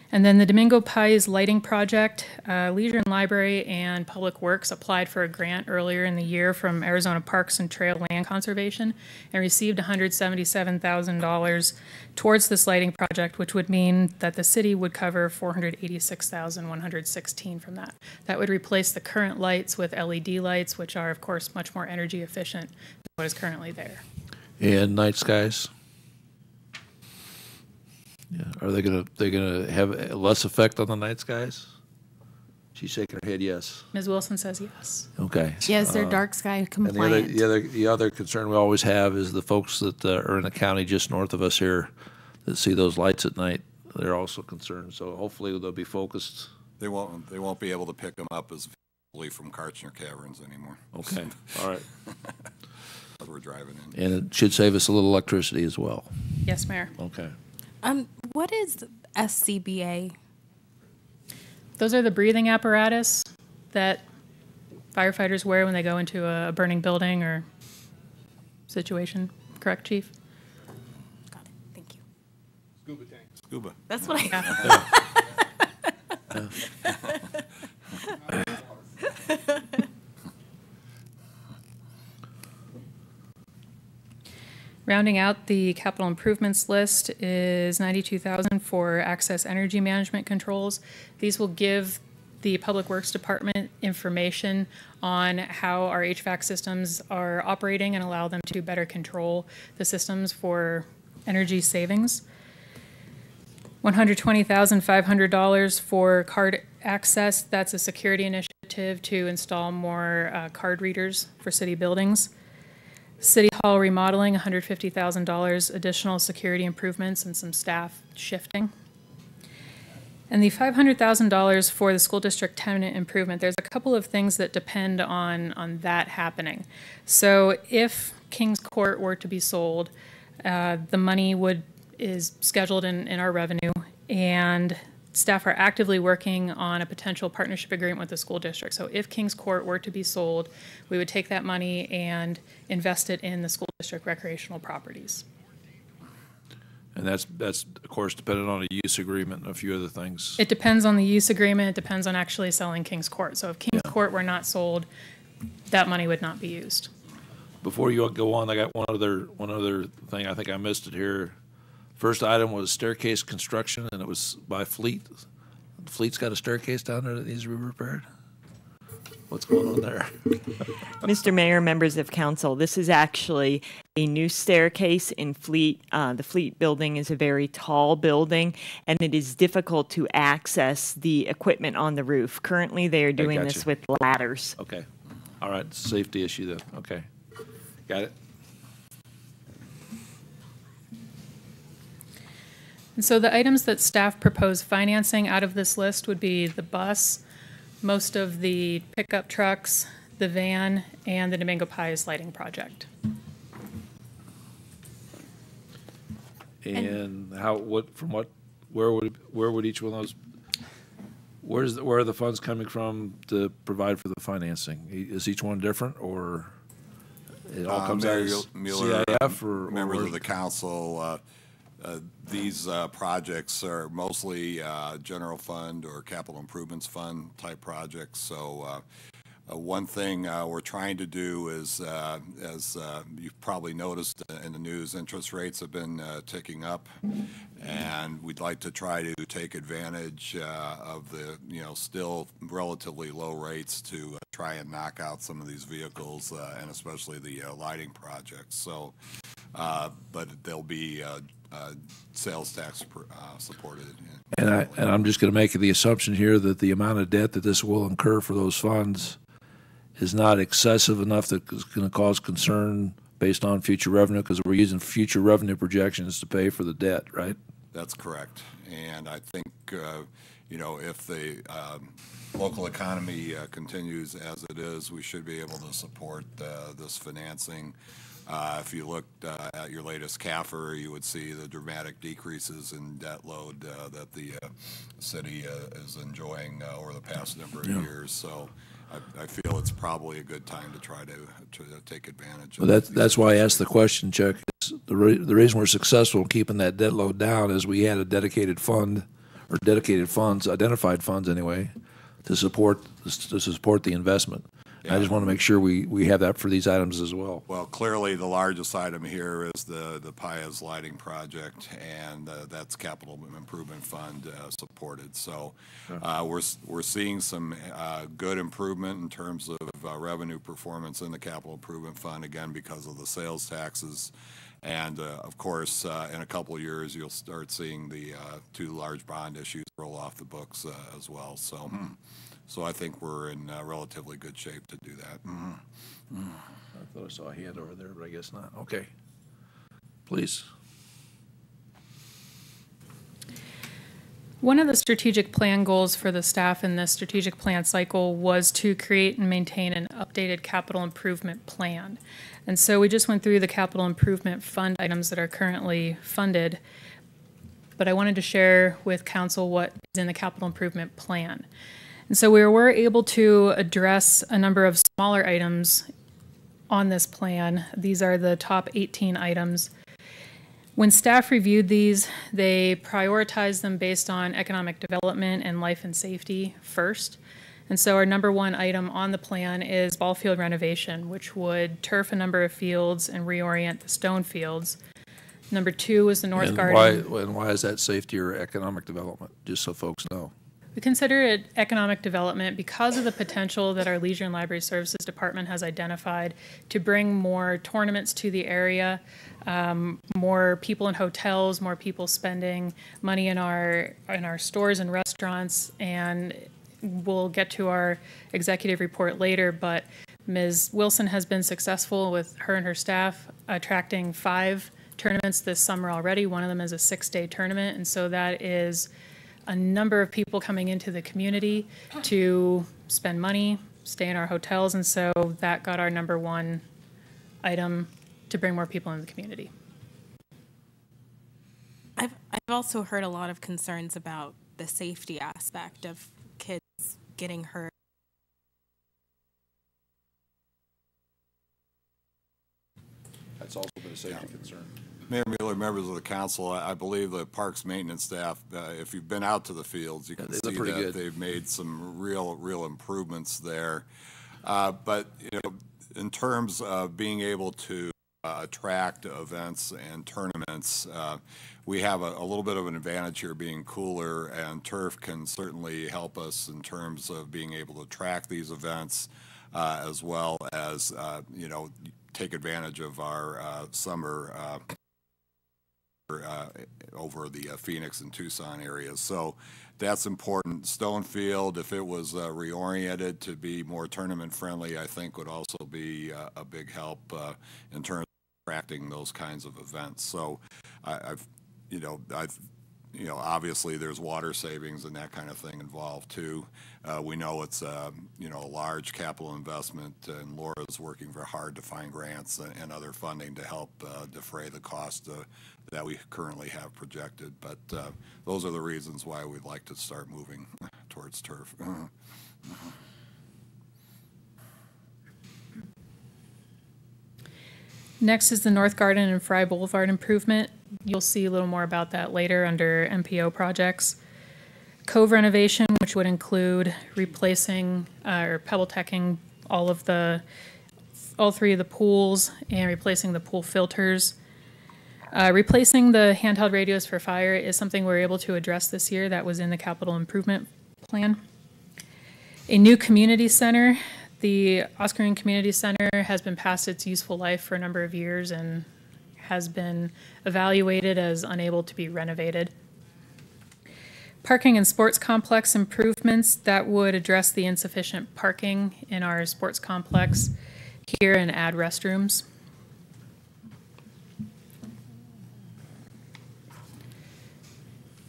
And then the Domingo Pies lighting project, Leisure and Library and Public Works applied for a grant earlier in the year from Arizona Parks and Trail Land Conservation and received $177,000 towards this lighting project, which would mean that the city would cover $486,116 from that. That would replace the current lights with LED lights, which are, of course, much more energy efficient than what is currently there. And night skies? Yeah. Are they gonna have less effect on the night skies? She's shaking her head yes. Ms. Wilson says yes. Okay. Yes, they're dark sky And compliant. the other concern we always have is the folks that are in the county just north of us here that see those lights at night. They're also concerned. So hopefully they'll be focused. They won't be able to pick them up as visually from Karchner Caverns anymore. Okay. All right. As we're driving in. And it should save us a little electricity as well. Yes, Mayor. Okay. What is SCBA? Those are the breathing apparatus that firefighters wear when they go into a burning building or situation. Correct, Chief? Got it. Thank you. Scuba tank. Scuba. That's what I. Rounding out the capital improvements list is $92,000 for access energy management controls. These will give the Public Works Department information on how our HVAC systems are operating and allow them to better control the systems for energy savings. $120,500 for card access. That's a security initiative to install more card readers for city buildings. City Hall remodeling, $150,000 additional security improvements and some staff shifting. And the $500,000 for the school district tenant improvement, there's a couple of things that depend on that happening. So if Kings Court were to be sold, the money is scheduled in our revenue, and staff are actively working on a potential partnership agreement with the school district. So if Kings Court were to be sold, we would take that money and invest it in the school district recreational properties. And that's of course dependent on a use agreement and a few other things. It depends on the use agreement. It depends on actually selling Kings Court. So if Kings Court were not sold, that money would not be used. Before you go on, I got one other thing. I think I missed it here. First item was staircase construction, and it was by Fleet. Fleet's got a staircase down there that needs to be repaired. What's going on there? Mr. Mayor, members of council, this is actually a new staircase in Fleet. The Fleet building is a very tall building, and it is difficult to access the equipment on the roof. Currently, they are doing this with ladders. Okay. All right. Safety issue then. Okay. Got it. And so the items that staff propose financing out of this list would be the bus, most of the pickup trucks, the van, and the Domingo Pies lighting project. And where would each one of those, where are the funds coming from to provide for the financing? Is each one different, or it all comes out of Mueller, CIF or members of the council? These projects are mostly general fund or capital improvements fund type projects. So one thing we're trying to do is, as you've probably noticed in the news, interest rates have been ticking up, and we'd like to try to take advantage of the still relatively low rates to try and knock out some of these vehicles and especially the lighting projects. So, but there'll be sales tax supported. And I'm just going to make the assumption here that the amount of debt that this will incur for those funds is not excessive enough that it's going to cause concern based on future revenue, because we're using future revenue projections to pay for the debt, right? That's correct. And I think, you know, if the local economy continues as it is, we should be able to support this financing. If you looked at your latest CAFR, you would see the dramatic decreases in debt load that the city is enjoying over the past number of years. So I feel it's probably a good time to try to take advantage of Well, that's why I asked the question, Chuck. The reason we're successful in keeping that debt load down is we had a dedicated fund, or dedicated funds, identified funds anyway, to support the investment. Yeah. I just want to make sure we have that for these items as well. Well, clearly, the largest item here is the Piaz lighting project, and that's capital improvement fund supported. So we're seeing some good improvement in terms of revenue performance in the capital improvement fund, again, because of the sales taxes. And of course, in a couple of years, you'll start seeing the two large bond issues roll off the books as well. So. So I think we're in relatively good shape to do that. I thought I saw a hand over there, but I guess not. Okay. Please. One of the strategic plan goals for the staff in this strategic plan cycle was to create and maintain an updated capital improvement plan. And so we just went through the capital improvement fund items that are currently funded, but I wanted to share with council what is in the capital improvement plan. And so we were able to address a number of smaller items on this plan. These are the top 18 items. When staff reviewed these, they prioritized them based on economic development and life and safety first. And so our number one item on the plan is ball field renovation, which would turf a number of fields and reorient the stone fields. Number two is the North Garden. Why is that safety or economic development, just so folks know? We consider it economic development because of the potential that our Leisure and Library Services Department has identified to bring more tournaments to the area, more people in hotels, more people spending money in our stores and restaurants, and we'll get to our executive report later, but Ms. Wilson has been successful with her and her staff attracting 5 tournaments this summer already. One of them is a 6-day tournament, and so that is a number of people coming into the community to spend money, stay in our hotels, and so that got our number one item to bring more people into the community. I've also heard a lot of concerns about the safety aspect of kids getting hurt. That's also been a safety concern. Mayor Mueller, members of the council, I believe the parks maintenance staff, if you've been out to the fields, you can see that they've made some real improvements there. But you know, in terms of being able to attract events and tournaments, we have a little bit of an advantage here being cooler, and turf can certainly help us in terms of being able to track these events as well as you know, take advantage of our summer over the Phoenix and Tucson areas. So that's important. Stonefield, if it was reoriented to be more tournament friendly, I think would also be a big help in terms of attracting those kinds of events. So I've obviously there's water savings and that kind of thing involved too. We know it's you know, a large capital investment, and Laura's working very hard to find grants and other funding to help defray the cost that we currently have projected. But those are the reasons why we'd like to start moving towards turf. Next is the North Garden and Fry Boulevard improvement. You'll see a little more about that later under MPO projects. Cove renovation, which would include replacing or pebble teching all 3 of the pools and replacing the pool filters. Replacing the handheld radios for fire is something we were able to address this year. That was in the capital improvement plan. A new community center. The Oscar Community Center has been past its useful life for a number of years and has been evaluated as unable to be renovated. Parking and sports complex improvements that would address the insufficient parking in our sports complex here and add restrooms.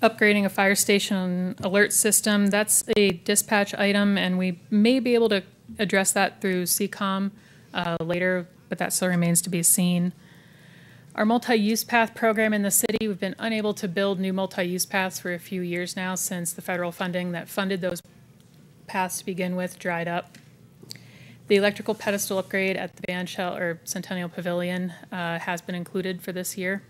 upgrading a fire station alert system. That's a dispatch item, and we may be able to address that through CCOM later, but that still remains to be seen. Our multi-use path program in the city, we've been unable to build new multi-use paths for a few years now since the federal funding that funded those paths to begin with dried up. The electrical pedestal upgrade at the Band Shell or Centennial Pavilion has been included for this year.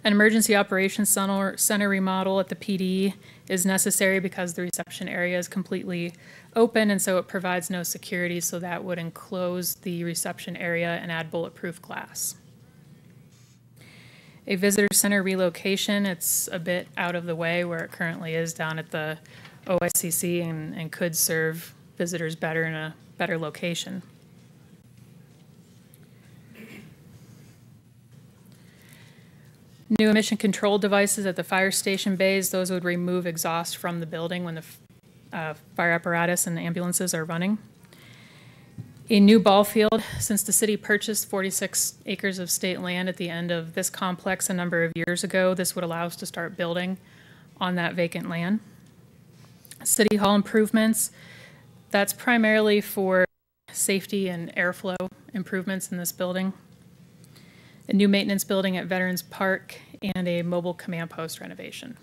An emergency operations center remodel at the PD is necessary because the reception area is completely open, and so it provides no security, so that would enclose the reception area and add bulletproof glass. A visitor center relocation, it's a bit out of the way where it currently is down at the OICC and could serve visitors better in a better location. New emission control devices at the fire station bays, those would remove exhaust from the building when the fire apparatus and the ambulances are running. A new ball field, since the city purchased 46 acres of state land at the end of this complex a number of years ago, this would allow us to start building on that vacant land. City Hall improvements, that's primarily for safety and airflow improvements in this building. A new maintenance building at Veterans Park, and a mobile command post renovation.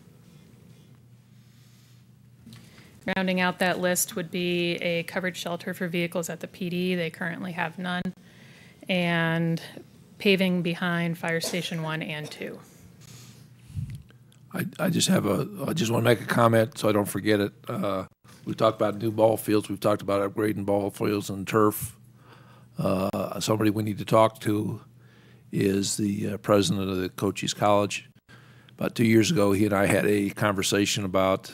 Rounding out that list would be a covered shelter for vehicles at the PD. They currently have none. And paving behind Fire Station 1 and 2. I just want to make a comment so I don't forget it. We've talked about new ball fields. We've talked about upgrading ball fields and turf. Somebody we need to talk to is the president of the Cochise College. About 2 years ago, he and I had a conversation about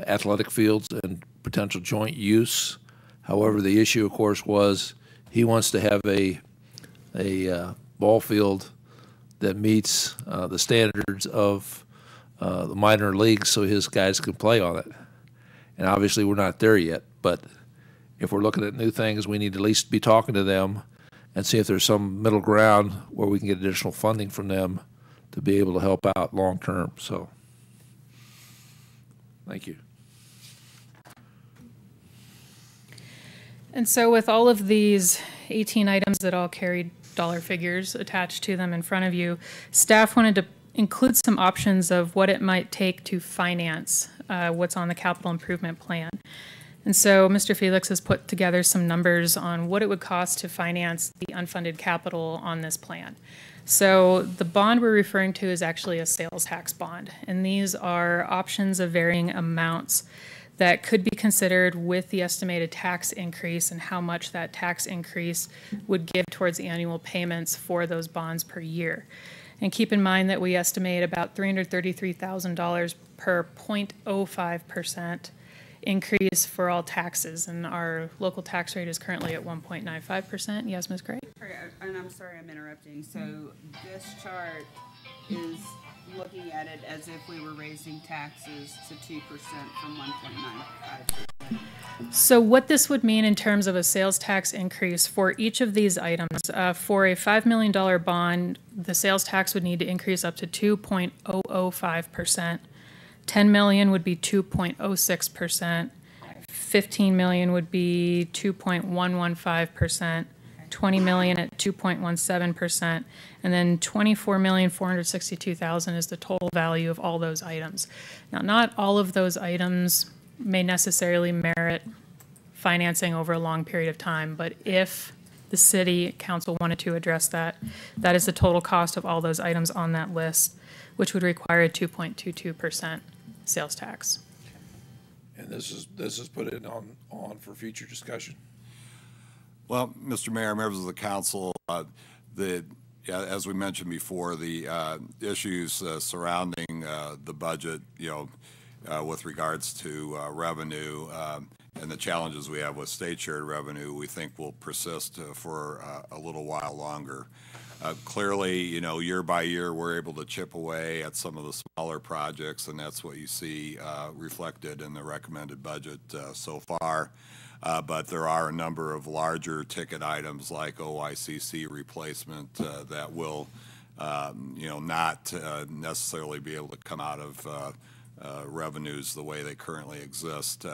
athletic fields and potential joint use. However, the issue, of course, was he wants to have a ball field that meets the standards of the minor leagues so his guys can play on it. And obviously, we're not there yet, but if we're looking at new things, we need to at least be talking to them and see if there's some middle ground where we can get additional funding from them to be able to help out long term. So, thank you. And so with all of these 18 items that all carried dollar figures attached to them in front of you, staff wanted to include some options of what it might take to finance what's on the capital improvement plan. And so Mr. Felix has put together some numbers on what it would cost to finance the unfunded capital on this plan. So the bond we're referring to is actually a sales tax bond, and these are options of varying amounts that could be considered with the estimated tax increase and how much that tax increase would give towards the annual payments for those bonds per year. And keep in mind that we estimate about $333,000 per 0.05% increase for all taxes, and our local tax rate is currently at 1.95%. Yes, Ms. Gray? And I'm sorry I'm interrupting. So this chart is looking at it as if we were raising taxes to 2% from 1.95%. So what this would mean in terms of a sales tax increase for each of these items, for a $5 million bond, the sales tax would need to increase up to 2.005%. 10 million would be 2.06%. 15 million would be 2.115%. 20 million at 2.17%, and then 24,462,000 is the total value of all those items. Now, not all of those items may necessarily merit financing over a long period of time, but if the city council wanted to address that, that is the total cost of all those items on that list, which would require a 2.22% sales tax. And this is put in on for future discussion. Well, Mr. Mayor, members of the council, as we mentioned before, the issues surrounding the budget, with regards to revenue and the challenges we have with state shared revenue, we think will persist for a little while longer. Clearly, year by year, we're able to chip away at some of the smaller projects, and that's what you see reflected in the recommended budget so far. But there are a number of larger ticket items like OICC replacement that will not necessarily be able to come out of revenues the way they currently exist.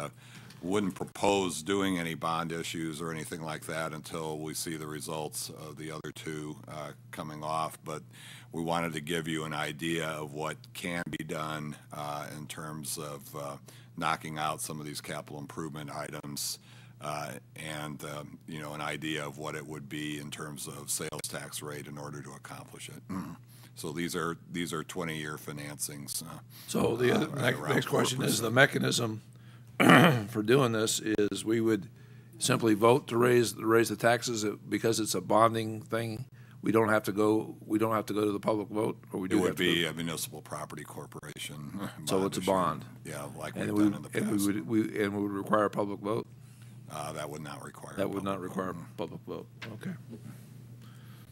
Wouldn't propose doing any bond issues or anything like that until we see the results of the other two coming off, but we wanted to give you an idea of what can be done in terms of knocking out some of these capital improvement items and an idea of what it would be in terms of sales tax rate in order to accomplish it. So these are 20-year financings. So the next question is the mechanism for doing this is we would simply vote to raise the taxes because it's a bonding thing. We don't have to go to the public vote, or we do. It would be a municipal property corporation. So it's a bond. Yeah, like we've done in the past. And we would require a public vote. That would not require. That would not require a public vote. Okay.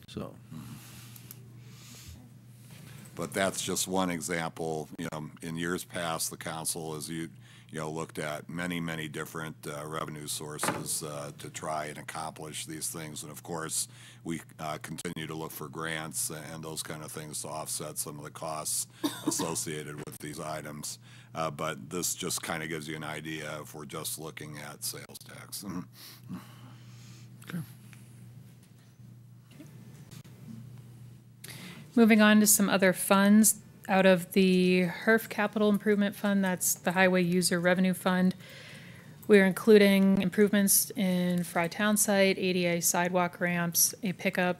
So. But that's just one example. In years past, the council, as you looked at many different revenue sources to try and accomplish these things. And of course, we continue to look for grants and those kind of things to offset some of the costs associated with these items. But this just kind of gives you an idea if we're just looking at sales tax. Okay. Moving on to some other funds. Out of the HERF Capital Improvement Fund, that's the Highway User Revenue Fund, we're including improvements in Fry Town Site, ADA sidewalk ramps, a pickup,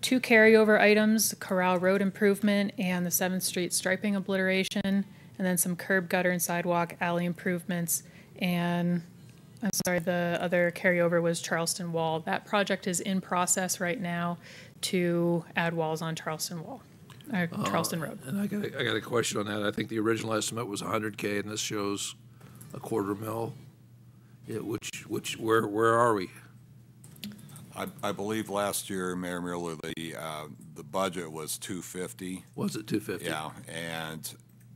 2 carryover items, Corral Road improvement and the 7th Street striping obliteration, and then some curb, gutter, and sidewalk alley improvements. And the other carryover was Charleston Wall. That project is in process right now to add walls on Charleston Wall. Charleston Road. And I got a question on that. I think the original estimate was $100K, and this shows $250,000. Yeah, where are we? I believe last year, Mayor Mueller, the budget was $250. Was it $250? Yeah, and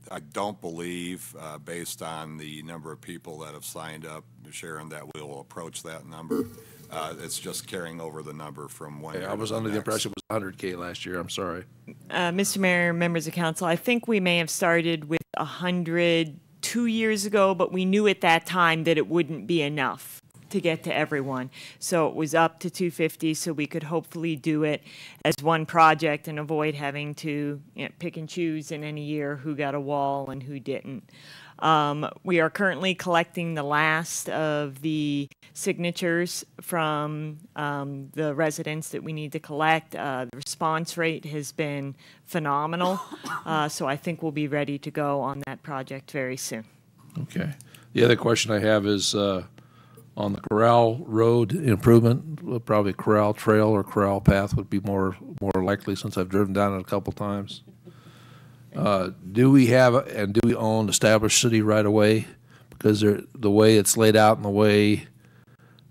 I don't believe, based on the number of people that have signed up, Sharon, that we'll approach that number. It's just carrying over the number from one year. I was under the impression it was $100K last year. I'm sorry. Mr. Mayor, members of council, I think we may have started with 100 2 years ago, but we knew at that time that it wouldn't be enough to get to everyone. So it was up to 250, so we could hopefully do it as one project and avoid having to pick and choose in any year who got a wall and who didn't. We are currently collecting the last of the signatures from the residents that we need to collect. The response rate has been phenomenal, so I think we'll be ready to go on that project very soon. Okay. The other question I have is on the Corral Road improvement, probably Corral Trail or Corral Path would be more likely since I've driven down it a couple times. Do we have and do we own established city right-of-way? Because the way it's laid out and the way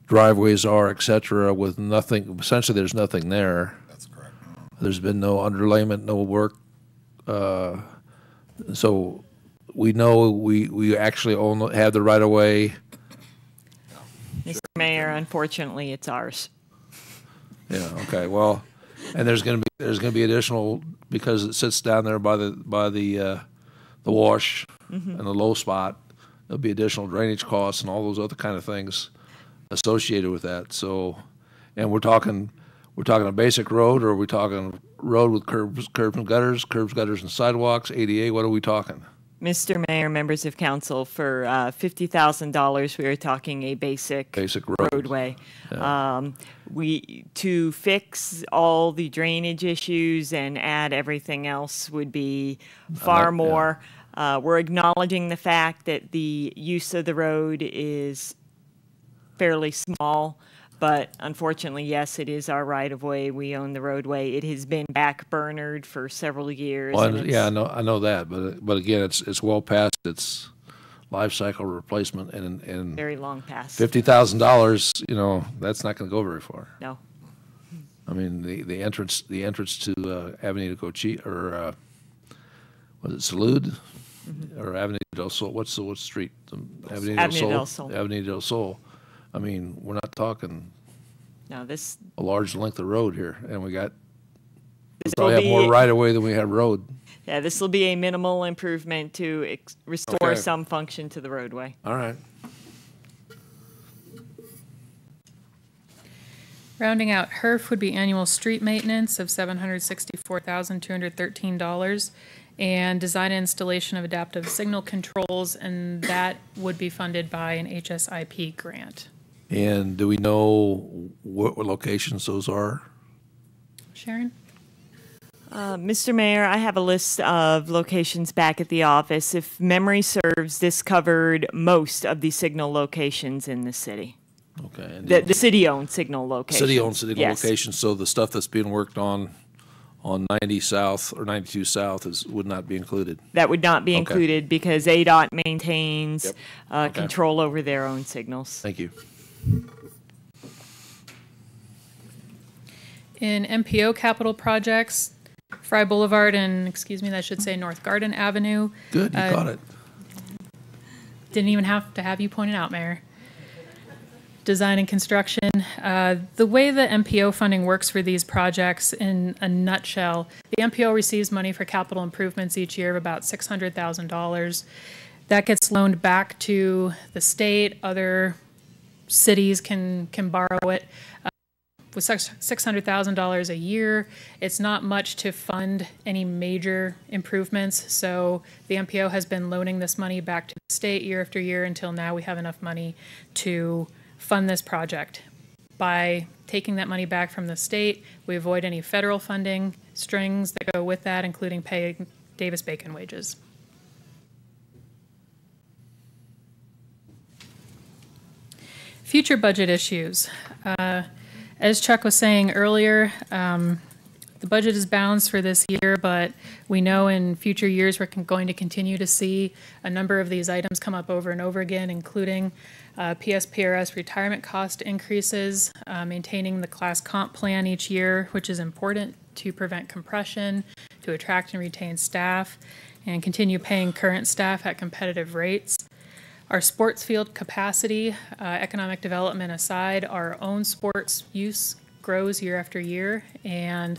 driveways are, et cetera, with nothing, essentially there's nothing there. That's correct. There's been no underlayment, no work. So we know we actually have the right-of-way. Mr. Mayor, unfortunately, it's ours. Yeah, okay, well, and there's gonna be additional, because it sits down there by the wash and the low spot, there'll be additional drainage costs and all those other kind of things associated with that. So, and we're talking a basic road, or are we talking road with curbs and gutters, and sidewalks, ADA, what are we talking? Mr. Mayor, members of council, for $50,000, we are talking a basic roadway. Yeah. To fix all the drainage issues and add everything else would be far more. Yeah. We're acknowledging the fact that the use of the road is fairly small, but unfortunately, yes, it is our right-of-way. We own the roadway. It has been backburnered for several years. Well, I know that, but again, it's well past its life cycle replacement, and very long past. $50,000, that's not going to go very far. No. I mean, the entrance to Avenida Cochise, or was it Salud, or Avenida del Sol? What's street? Avenida del Sol. Avenida del Sol. I mean, we're not talking a large length of road here, and we got This Probably will have more be, right of way than we have road. yeah, this will be a minimal improvement to restore Okay. some function to the roadway. All right. Rounding out HERF would be annual street maintenance of $764,213 and design and installation of adaptive signal controls, and that would be funded by an HSIP grant. And do we know what locations those are? Sharon? Mr. Mayor, I have a list of locations back at the office. If memory serves, this covered most of the signal locations in the city. Okay. And The city-owned signal locations. city-owned signal Yes. locations, so the stuff that's being worked on 90 South or 92 South would not be included. That would not be Okay. included because ADOT maintains Yep. Okay. control over their own signals. Thank you. In MPO capital projects, Fry Boulevard and, excuse me, that should say North Garden Avenue. Good, you caught it. Didn't even have to have you pointed out, Mayor. Design and construction. The way the MPO funding works for these projects, in a nutshell, the MPO receives money for capital improvements each year of about $600,000. That gets loaned back to the state. Other cities can borrow it. With $600,000 a year, it's not much to fund any major improvements. So the MPO has been loaning this money back to the state year after year until now we have enough money to fund this project. By taking that money back from the state, we avoid any federal funding strings that go with that, including paying Davis-Bacon wages. Future budget issues. As Chuck was saying earlier, the budget is balanced for this year, but we know in future years we're going to continue to see a number of these items come up over and over again, including PSPRS retirement cost increases, maintaining the class comp plan each year, which is important to prevent compression, to attract and retain staff, and continue paying current staff at competitive rates. Our sports field capacity, economic development aside, our own sports use grows year after year, and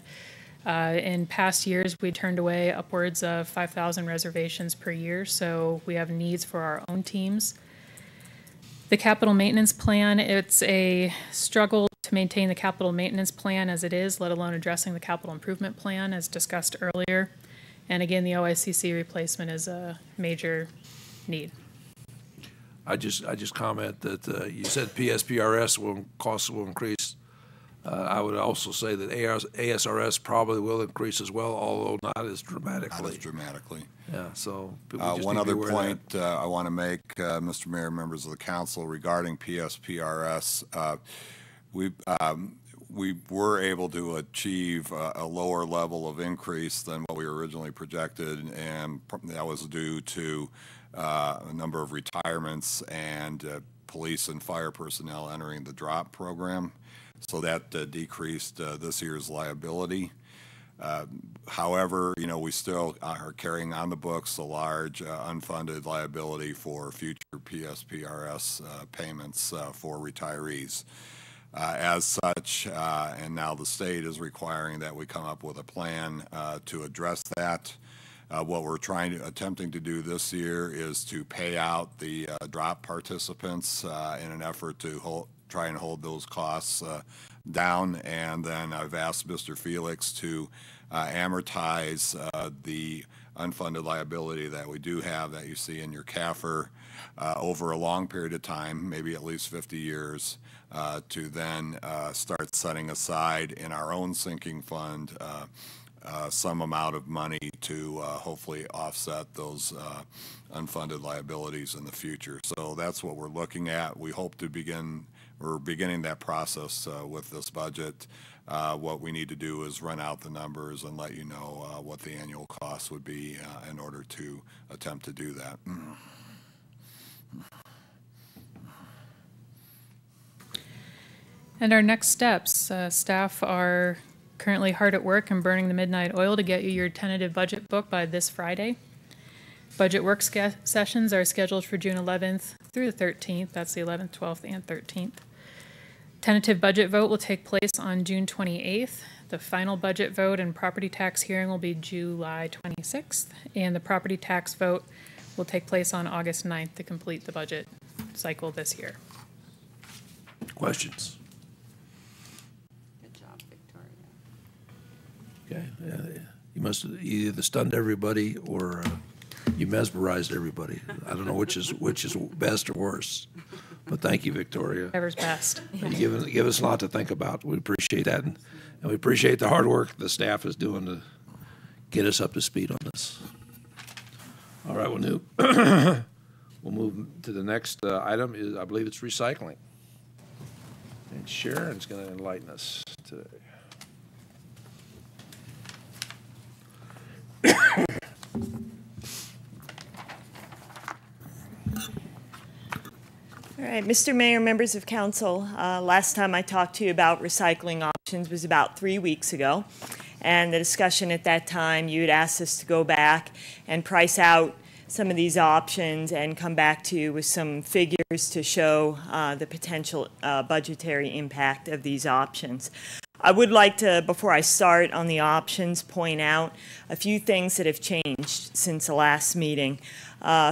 in past years we turned away upwards of 5,000 reservations per year, so we have needs for our own teams. The capital maintenance plan, it's a struggle to maintain the capital maintenance plan as it is, let alone addressing the capital improvement plan as discussed earlier. And again, the OICC replacement is a major need. I just comment that you said PSPRS costs will increase. I would also say that ASRS probably will increase as well, although not as dramatically. Not as dramatically. Yeah, so people just one need to be other aware of point I want to make, Mr. Mayor, members of the council, regarding PSPRS. We were able to achieve a lower level of increase than what we originally projected, and that was due to a number of retirements and police and fire personnel entering the DROP program. So that decreased this year's liability. However, we still are carrying on the books a large unfunded liability for future PSPRS payments for retirees. As such, and now the state is requiring that we come up with a plan to address that. What we're attempting to do this year is to pay out the DROP participants in an effort to try and hold those costs down. And then I've asked Mr. Felix to amortize the unfunded liability that we do have that you see in your CAFR over a long period of time, maybe at least 50 years, to then start setting aside in our own sinking fund some amount of money to hopefully offset those unfunded liabilities in the future. So that's what we're looking at. We hope to we're beginning that process with this budget. What we need to do is run out the numbers and let you know what the annual cost would be in order to attempt to do that. And our next steps, staff are currently hard at work and burning the midnight oil to get you your tentative budget book by this Friday. Budget work sessions are scheduled for June 11th through the 13th. That's the 11th, 12th, and 13th. Tentative budget vote will take place on June 28th. The final budget vote and property tax hearing will be July 26th, and the property tax vote will take place on August 9th to complete the budget cycle this year. Questions? Good job, Victoria. Okay. You must have either stunned everybody or you mesmerized everybody. I don't know which is best or worse. But thank you, Victoria. Whatever's best. You give us a lot to think about. We appreciate that, and we appreciate the hard work the staff is doing to get us up to speed on this. All right, we'll move to the next item. I believe it's recycling, and Sharon's going to enlighten us today. All right, Mr. Mayor, members of council, last time I talked to you about recycling options was about 3 weeks ago. And the discussion at that time, you had asked us to go back and price out some of these options and come back to you with some figures to show the potential budgetary impact of these options. I would like to, before I start on the options, point out a few things that have changed since the last meeting.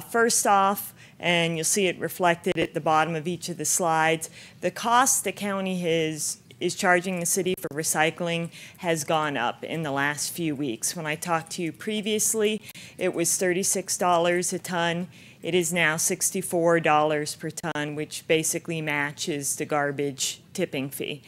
First off, and you'll see it reflected at the bottom of each of the slides, the cost the county is charging the city for recycling has gone up in the last few weeks. When I talked to you previously, it was $36 a ton. It is now $64 per ton, which basically matches the garbage tipping fee.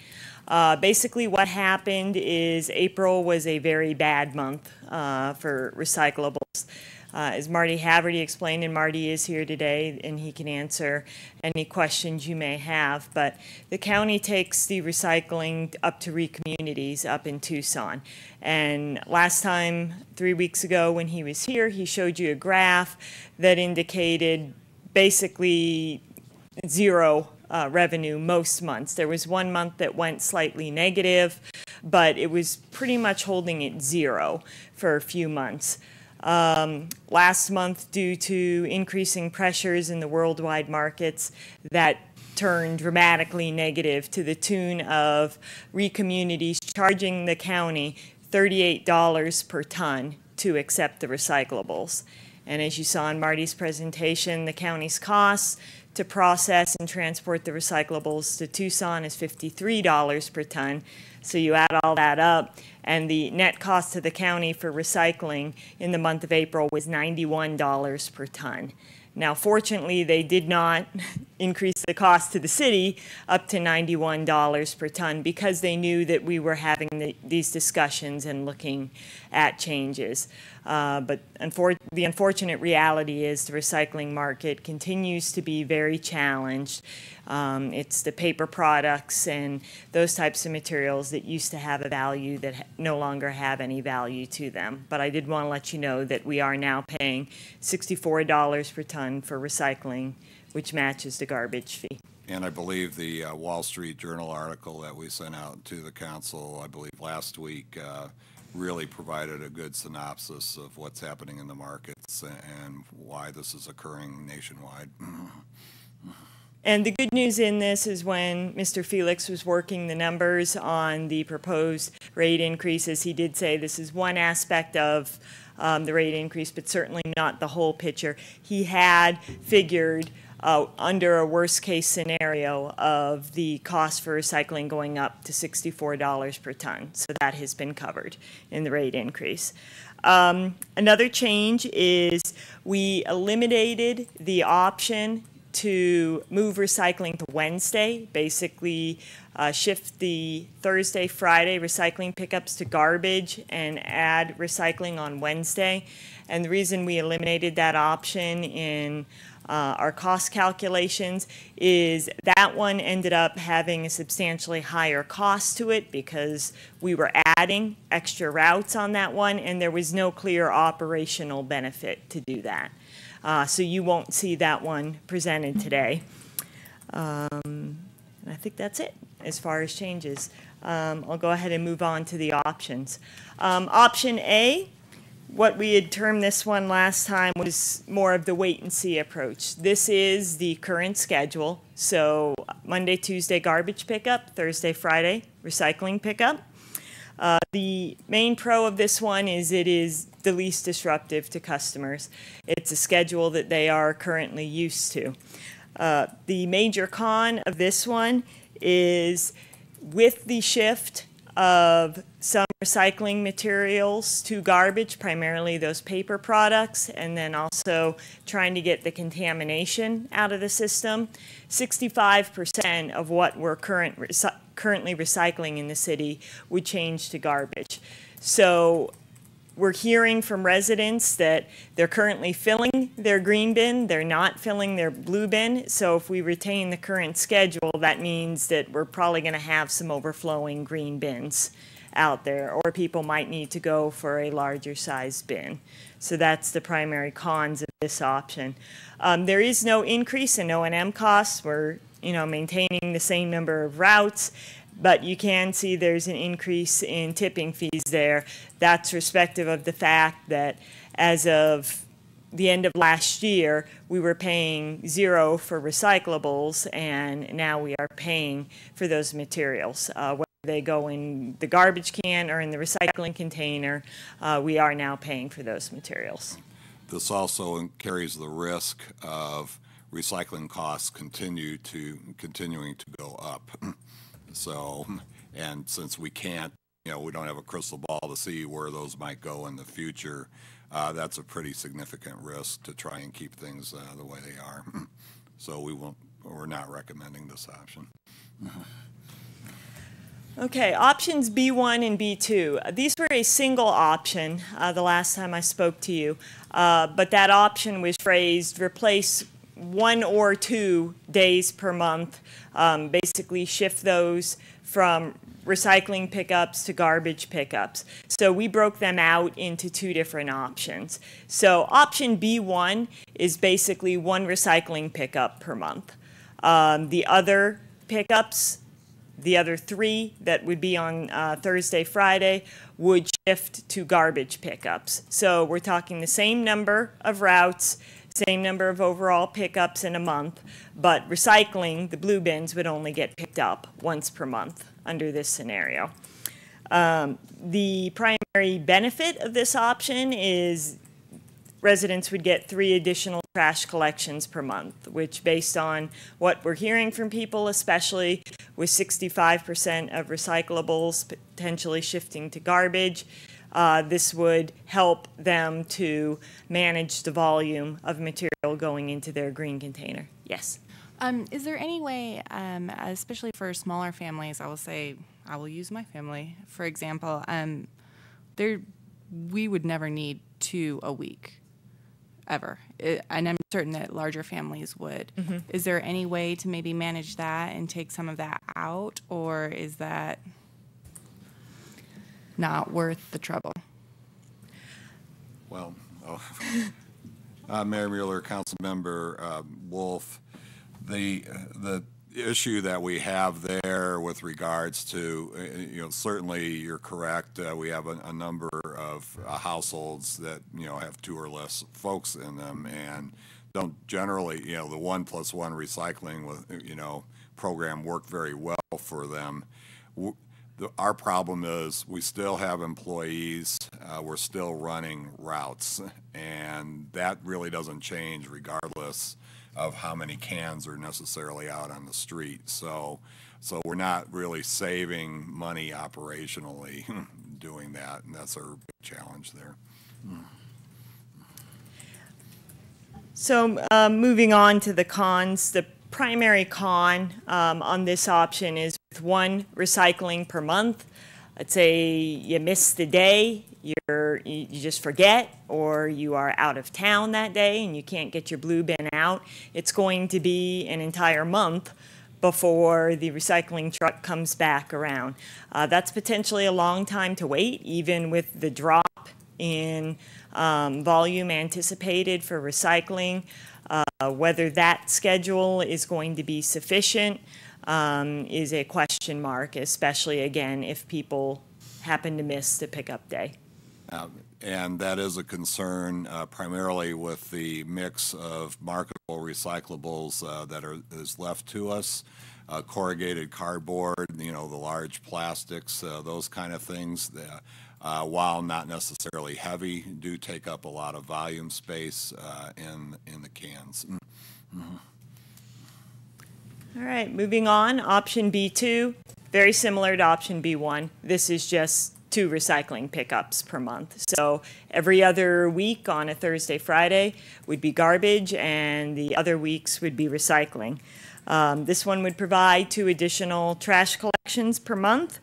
Basically what happened is April was a very bad month for recyclables. As Marty Haverty explained, and Marty is here today, and he can answer any questions you may have, but the county takes the recycling up to ReCommunities up in Tucson. And last time, 3 weeks ago when he was here, he showed you a graph that indicated basically zero revenue most months. There was 1 month that went slightly negative, but it was pretty much holding at zero for a few months. Last month, due to increasing pressures in the worldwide markets, that turned dramatically negative to the tune of ReCommunities charging the county $38 per ton to accept the recyclables. And as you saw in Marty's presentation, the county's costs to process and transport the recyclables to Tucson is $53 per ton. So you add all that up, and the net cost to the county for recycling in the month of April was $91 per ton. Now, fortunately, they did not increase the cost to the city up to $91 per ton because they knew that we were having these discussions and looking at changes. But the unfortunate reality is the recycling market continues to be very challenged. It's the paper products and those types of materials that used to have a value that no longer have any value to them. But I did want to let you know that we are now paying $64 per ton for recycling, which matches the garbage fee. And I believe the Wall Street Journal article that we sent out to the council, I believe last week, really provided a good synopsis of what's happening in the markets and why this is occurring nationwide. And the good news in this is when Mr. Felix was working the numbers on the proposed rate increases, he did say this is one aspect of the rate increase, but certainly not the whole picture. He had figured under a worst-case scenario of the cost for recycling going up to $64 per ton. So that has been covered in the rate increase. Another change is we eliminated the option to move recycling to Wednesday, basically shift the Thursday, Friday recycling pickups to garbage and add recycling on Wednesday. And the reason we eliminated that option in our cost calculations is that one ended up having a substantially higher cost to it because we were adding extra routes on that one and there was no clear operational benefit to do that. So you won't see that one presented today. And I think that's it as far as changes. I'll go ahead and move on to the options. Option A, what we had termed this one last time was more of the wait and see approach. This is the current schedule. So Monday, Tuesday, garbage pickup, Thursday, Friday, recycling pickup. The main pro of this one is it is the least disruptive to customers. It's a schedule that they are currently used to. The major con of this one is with the shift of some recycling materials to garbage, primarily those paper products, and then also trying to get the contamination out of the system, 65% of what we're currently recycling in the city would change to garbage. So we're hearing from residents that they're currently filling their green bin, they're not filling their blue bin. So if we retain the current schedule, that means that we're probably going to have some overflowing green bins out there, or people might need to go for a larger size bin. So that's the primary cons of this option. There is no increase in O&M costs. We're maintaining the same number of routes, but you can see there's an increase in tipping fees there. That's respective of the fact that as of the end of last year, we were paying $0 for recyclables, and now we are paying for those materials. Whether they go in the garbage can or in the recycling container, we are now paying for those materials. This also carries the risk of recycling costs continuing to go up. So, and since we can't, we don't have a crystal ball to see where those might go in the future, that's a pretty significant risk to try and keep things the way they are. So we're not recommending this option. Okay, options B1 and B2. These were a single option the last time I spoke to you, but that option was phrased, replace 1 or 2 days per month, basically shift those from recycling pickups to garbage pickups. So we broke them out into 2 different options. So option B1 is basically 1 recycling pickup per month. The other pickups, the other 3 that would be on Thursday, Friday, would shift to garbage pickups. So we're talking the same number of routes, same number of overall pickups in a month, but recycling, the blue bins, would only get picked up once per month under this scenario. The primary benefit of this option is residents would get 3 additional trash collections per month, which, based on what we're hearing from people, especially with 65% of recyclables potentially shifting to garbage, this would help them to manage the volume of material going into their green container. Yes? Is there any way, especially for smaller families, I will use my family, for example, we would never need 2 a week, ever. And I'm certain that larger families would. Mm-hmm. Is there any way to maybe manage that and take some of that out, or is that not worth the trouble? Well, Mayor Mueller, Councilmember Wolf, the issue that we have there with regards to, certainly you're correct. We have a number of households that, have 2 or less folks in them and don't generally, the 1+1 recycling with, program work very well for them. Our problem is we still have employees, we're still running routes, and that really doesn't change regardless of how many cans are necessarily out on the street. So we're not really saving money operationally doing that, and that's our big challenge there. So moving on to the cons, the primary con on this option is with 1 recycling per month. Let's say you miss the day, you just forget, or you are out of town that day and you can't get your blue bin out. It's going to be an entire month before the recycling truck comes back around. That's potentially a long time to wait, even with the drop in volume anticipated for recycling. Whether that schedule is going to be sufficient is a question mark, especially, again, if people happen to miss the pickup day. And that is a concern primarily with the mix of marketable recyclables that is left to us. corrugated cardboard, the large plastics, those kind of things, while not necessarily heavy, do take up a lot of volume space in the cans. All right, moving on, option B2, very similar to option B1. This is just 2 recycling pickups per month. So every other week on a Thursday, Friday would be garbage, and the other weeks would be recycling. This one would provide 2 additional trash collections per month.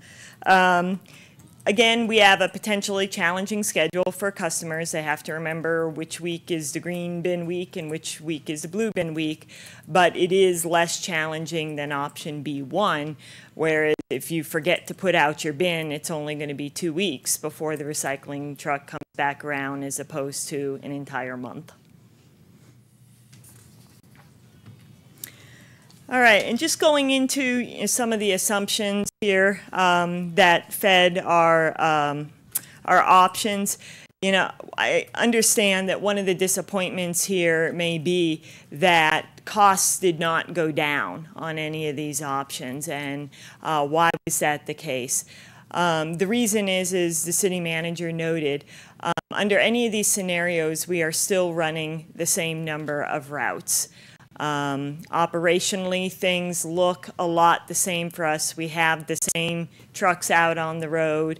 Again, we have a potentially challenging schedule for customers. They have to remember which week is the green bin week and which week is the blue bin week, but it is less challenging than option B1, whereas if you forget to put out your bin, it's only going to be 2 weeks before the recycling truck comes back around as opposed to an entire month. All right, and just going into some of the assumptions here that fed our options. I understand that one of the disappointments here may be that costs did not go down on any of these options, and why was that the case? The reason is the city manager noted, under any of these scenarios, we are still running the same number of routes. Operationally, things look a lot the same for us. We have the same trucks out on the road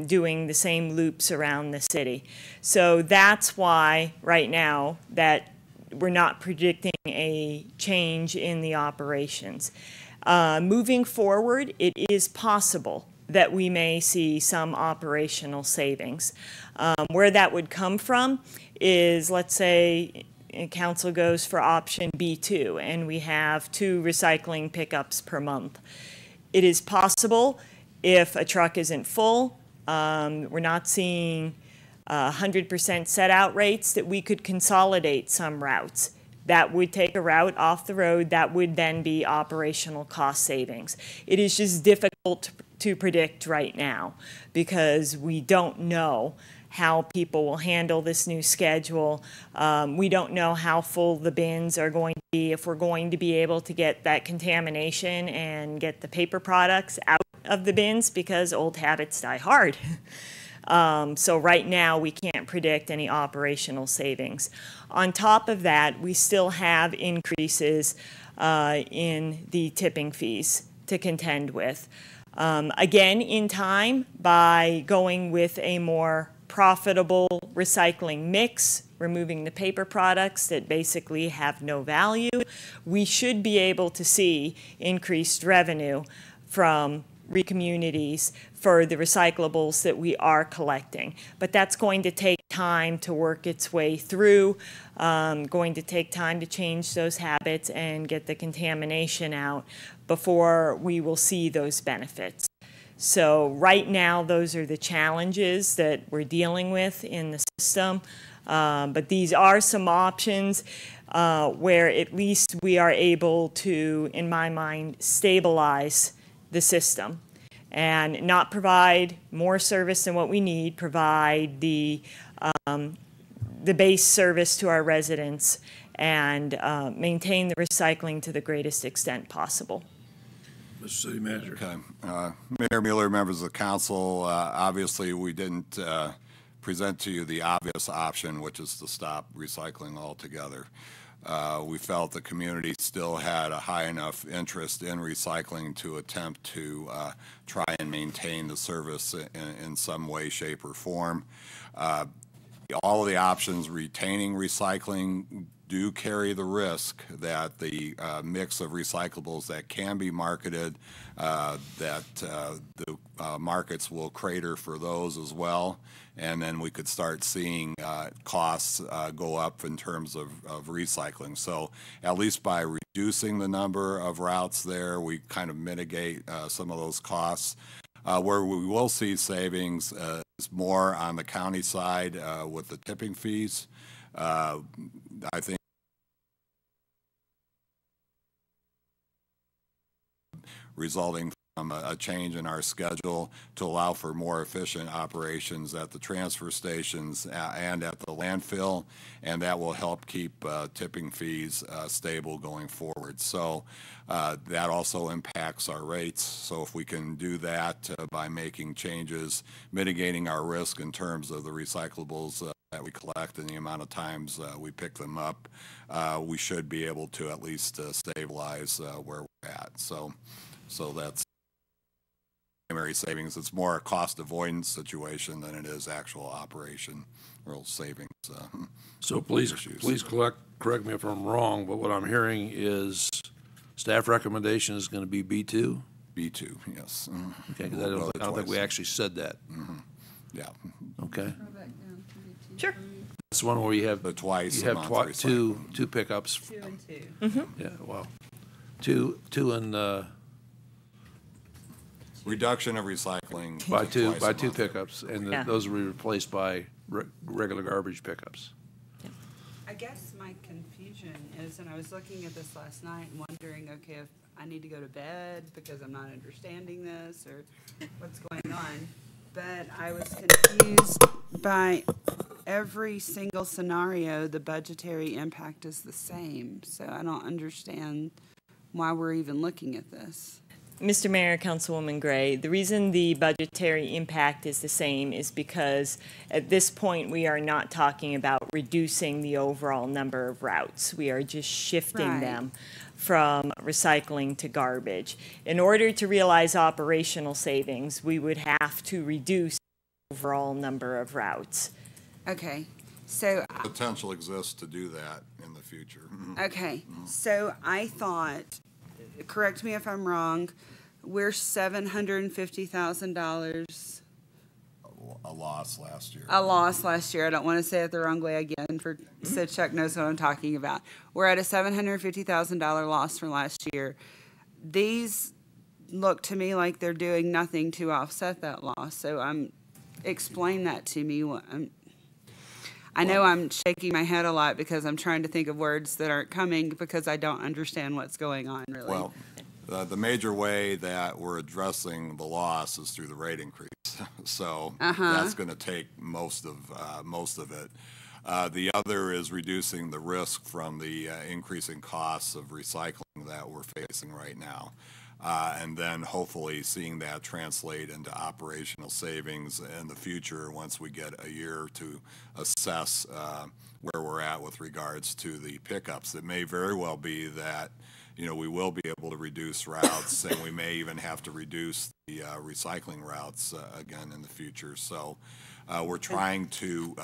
doing the same loops around the city. So that's why right now that we're not predicting a change in the operations. Moving forward, it is possible that we may see some operational savings. Where that would come from is, let's say, council goes for option B2, and we have 2 recycling pickups per month. It is possible if a truck isn't full, we're not seeing 100% set out rates, that we could consolidate some routes. That would take a route off the road. That would then be operational cost savings. It is just difficult to predict right now because we don't know how people will handle this new schedule. We don't know how full the bins are going to be, if we're going to be able to get that contamination and get the paper products out of the bins, because old habits die hard. So right now we can't predict any operational savings. On top of that, we still have increases in the tipping fees to contend with. Again, in time, by going with a more profitable recycling mix, removing the paper products that basically have no value, we should be able to see increased revenue from communities for the recyclables that we are collecting. But that's going to take time to work its way through, going to take time to change those habits and get the contamination out before we will see those benefits. So right now, those are the challenges that we're dealing with in the system. But these are some options where at least we are able to, in my mind, stabilize the system and not provide more service than what we need, provide the base service to our residents, and maintain the recycling to the greatest extent possible. Mr. City Manager. Okay. Mayor Mueller, members of the council, obviously we didn't present to you the obvious option, which is to stop recycling altogether. We felt the community still had a high enough interest in recycling to attempt to try and maintain the service in some way, shape, or form. All of the options retaining recycling do carry the risk that the mix of recyclables that can be marketed, that the markets will crater for those as well, and then we could start seeing costs go up in terms of recycling. So at least by reducing the number of routes there, we kind of mitigate some of those costs. Where we will see savings is more on the county side with the tipping fees. I think resulting a change in our schedule to allow for more efficient operations at the transfer stations and at the landfill, and that will help keep tipping fees stable going forward. So that also impacts our rates. So if we can do that by making changes, mitigating our risk in terms of the recyclables that we collect and the amount of times we pick them up, we should be able to at least stabilize where we're at. So that's primary savings. It's more a cost avoidance situation than it is actual operation or savings. So please correct me if I'm wrong, but what I'm hearing is staff recommendation is going to be B2? B2, yes. Okay, because I don't think we actually said that. Yeah. Okay. Sure. That's one where you have The twice you a have month two pickups. 2 and 2. Yeah, well, two and Reduction of recycling. by two twice a month. pickups, and Yeah. those will be replaced by regular garbage pickups. I guess my confusion is, and I was looking at this last night and wondering, okay, if I need to go to bed because I'm not understanding this or what's going on. But I was confused by every single scenario, the budgetary impact is the same. So I don't understand why we're even looking at this. Mr. Mayor, Councilwoman Gray, the reason the budgetary impact is the same is because at this point we are not talking about reducing the overall number of routes. We are just shifting Right. them from recycling to garbage. In order to realize operational savings, we would have to reduce the overall number of routes. Okay, so Potential exists to do that in the future. okay, so I thought, correct me if I'm wrong, we're $750,000 A loss last year. a loss last year. I don't want to say it the wrong way again, so Chuck knows what I'm talking about. We're at a $750,000 loss from last year. These look to me like they're doing nothing to offset that loss. So explain that to me. I know I'm shaking my head a lot because I'm trying to think of words that aren't coming because I don't understand what's going on really. Well, the major way that we're addressing the loss is through the rate increase. So that's going to take most of it. The other is reducing the risk from the increasing costs of recycling that we're facing right now. And then hopefully seeing that translate into operational savings in the future once we get a year to assess where we're at with regards to the pickups. It may very well be that, we will be able to reduce routes, and we may even have to reduce the recycling routes again in the future. So we're trying to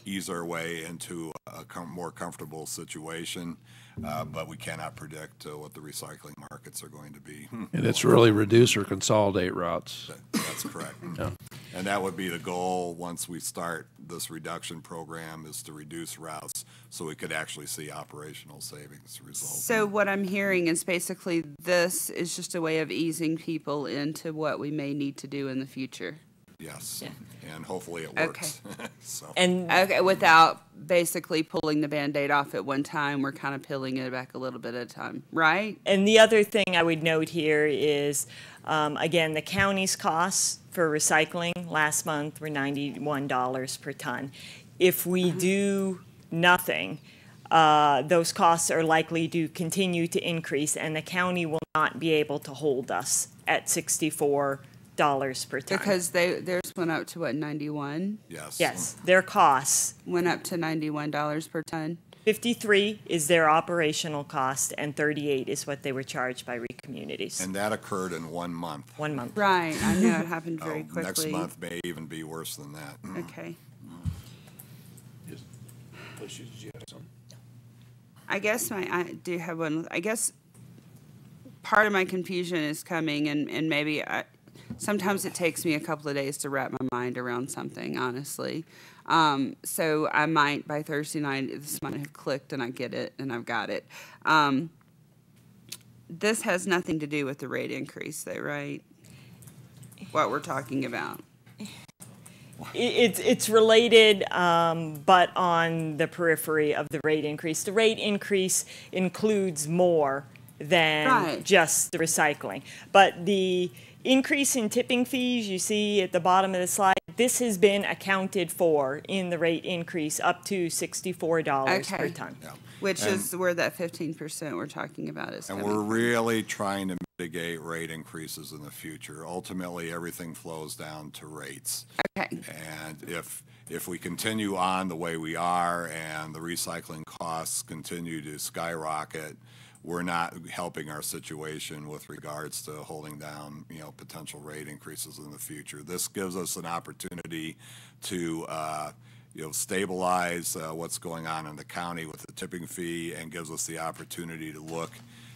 ease our way into a more comfortable situation, but we cannot predict what the recycling markets are going to be. And it's really reduce or consolidate routes. That's correct. Yeah. And that would be the goal once we start this reduction program, is to reduce routes so we could actually see operational savings result. So what I'm hearing is basically this is just a way of easing people into what we may need to do in the future. Yes, and hopefully it works. So. And Okay, without basically pulling the Band-Aid off at one time, we're kind of peeling it back a little bit at a time, right? And the other thing I would note here is, again, the county's costs for recycling last month were $91 per ton. If we do nothing, those costs are likely to continue to increase, and the county will not be able to hold us at $64 per ton. Because theirs went up to what, 91? Yes. Yes, their costs. Went up to $91 per ton. 53 is their operational cost, and 38 is what they were charged by RE Communities. And that occurred in 1 month. 1 month. Right, I know it happened very quickly. Next month may even be worse than that. Okay. I I guess I do have one. I guess part of my confusion is coming, and maybe sometimes it takes me a couple of days to wrap my mind around something, honestly. So I might, by Thursday night, this might have clicked and I get it and I've got it. This has nothing to do with the rate increase, though, right? What we're talking about. It's related, but on the periphery of the rate increase. The rate increase includes more than Right. just the recycling. But the increase in tipping fees you see at the bottom of the slide, this has been accounted for in the rate increase up to $64 per Okay. ton. Which is where that 15% we're talking about is And coming we're from. really trying to mitigate rate increases in the future. Ultimately, everything flows down to rates. Okay. And if we continue on the way we are and the recycling costs continue to skyrocket, we're not helping our situation with regards to holding down, potential rate increases in the future. This gives us an opportunity to, stabilize what's going on in the county with the tipping fee, and gives us the opportunity to look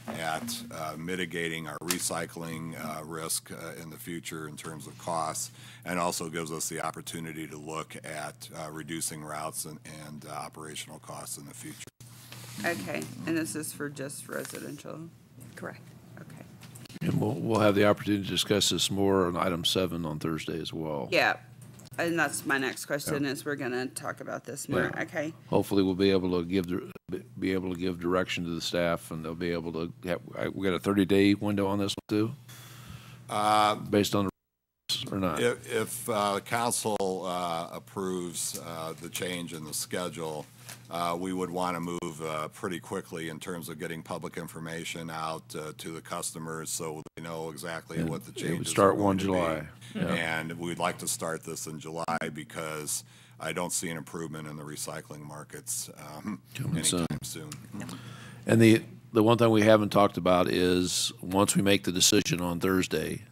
at mitigating our recycling risk in the future in terms of costs, and also gives us the opportunity to look at reducing routes and operational costs in the future. Okay, and this is for just residential? Correct. Okay. And we'll have the opportunity to discuss this more on item 7 on Thursday as well. Yeah, and that's my next question is we're gonna talk about this more, Yeah. okay? Hopefully, we'll be able to give direction to the staff, and they'll be able to we got a 30-day window on this one too? Based on the or not? If council approves the change in the schedule, we would want to move pretty quickly in terms of getting public information out to the customers so they know exactly what the changes It would start are going 1 to July. be. Yeah. And we'd like to start this in July because I don't see an improvement in the recycling markets Coming soon. anytime soon. And the one thing we haven't talked about is, once we make the decision on Thursday,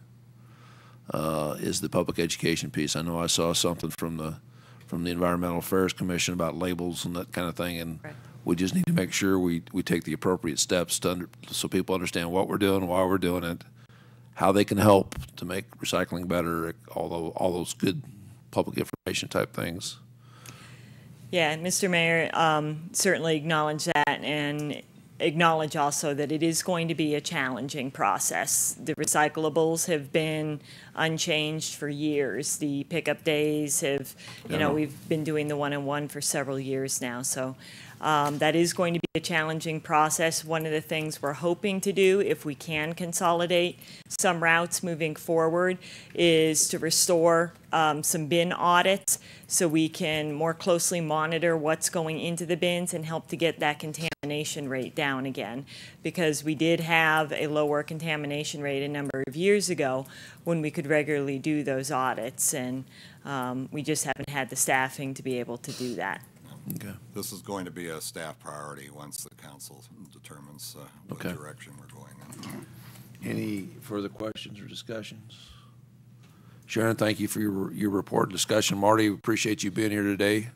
is the public education piece. I know I saw something from the Environmental Affairs Commission about labels and that kind of thing, and we just need to make sure we take the appropriate steps so people understand what we're doing, why we're doing it, how they can help to make recycling better, all those good public information type things. Yeah, Mr. Mayor, certainly acknowledge that, and acknowledge also that it is going to be a challenging process. The recyclables have been unchanged for years. The pickup days have, we've been doing the 1-on-1 for several years now. So that is going to be a challenging process. One of the things we're hoping to do, if we can consolidate some routes moving forward, is to restore some bin audits so we can more closely monitor what's going into the bins and help to get that contamination rate down again. Because we did have a lower contamination rate a number of years ago when we could regularly do those audits, and we just haven't had the staffing to be able to do that. Okay. This is going to be a staff priority once the council determines what direction we're going in. Any further questions or discussions? Sharon, thank you for your report and discussion. Marty, we appreciate you being here today,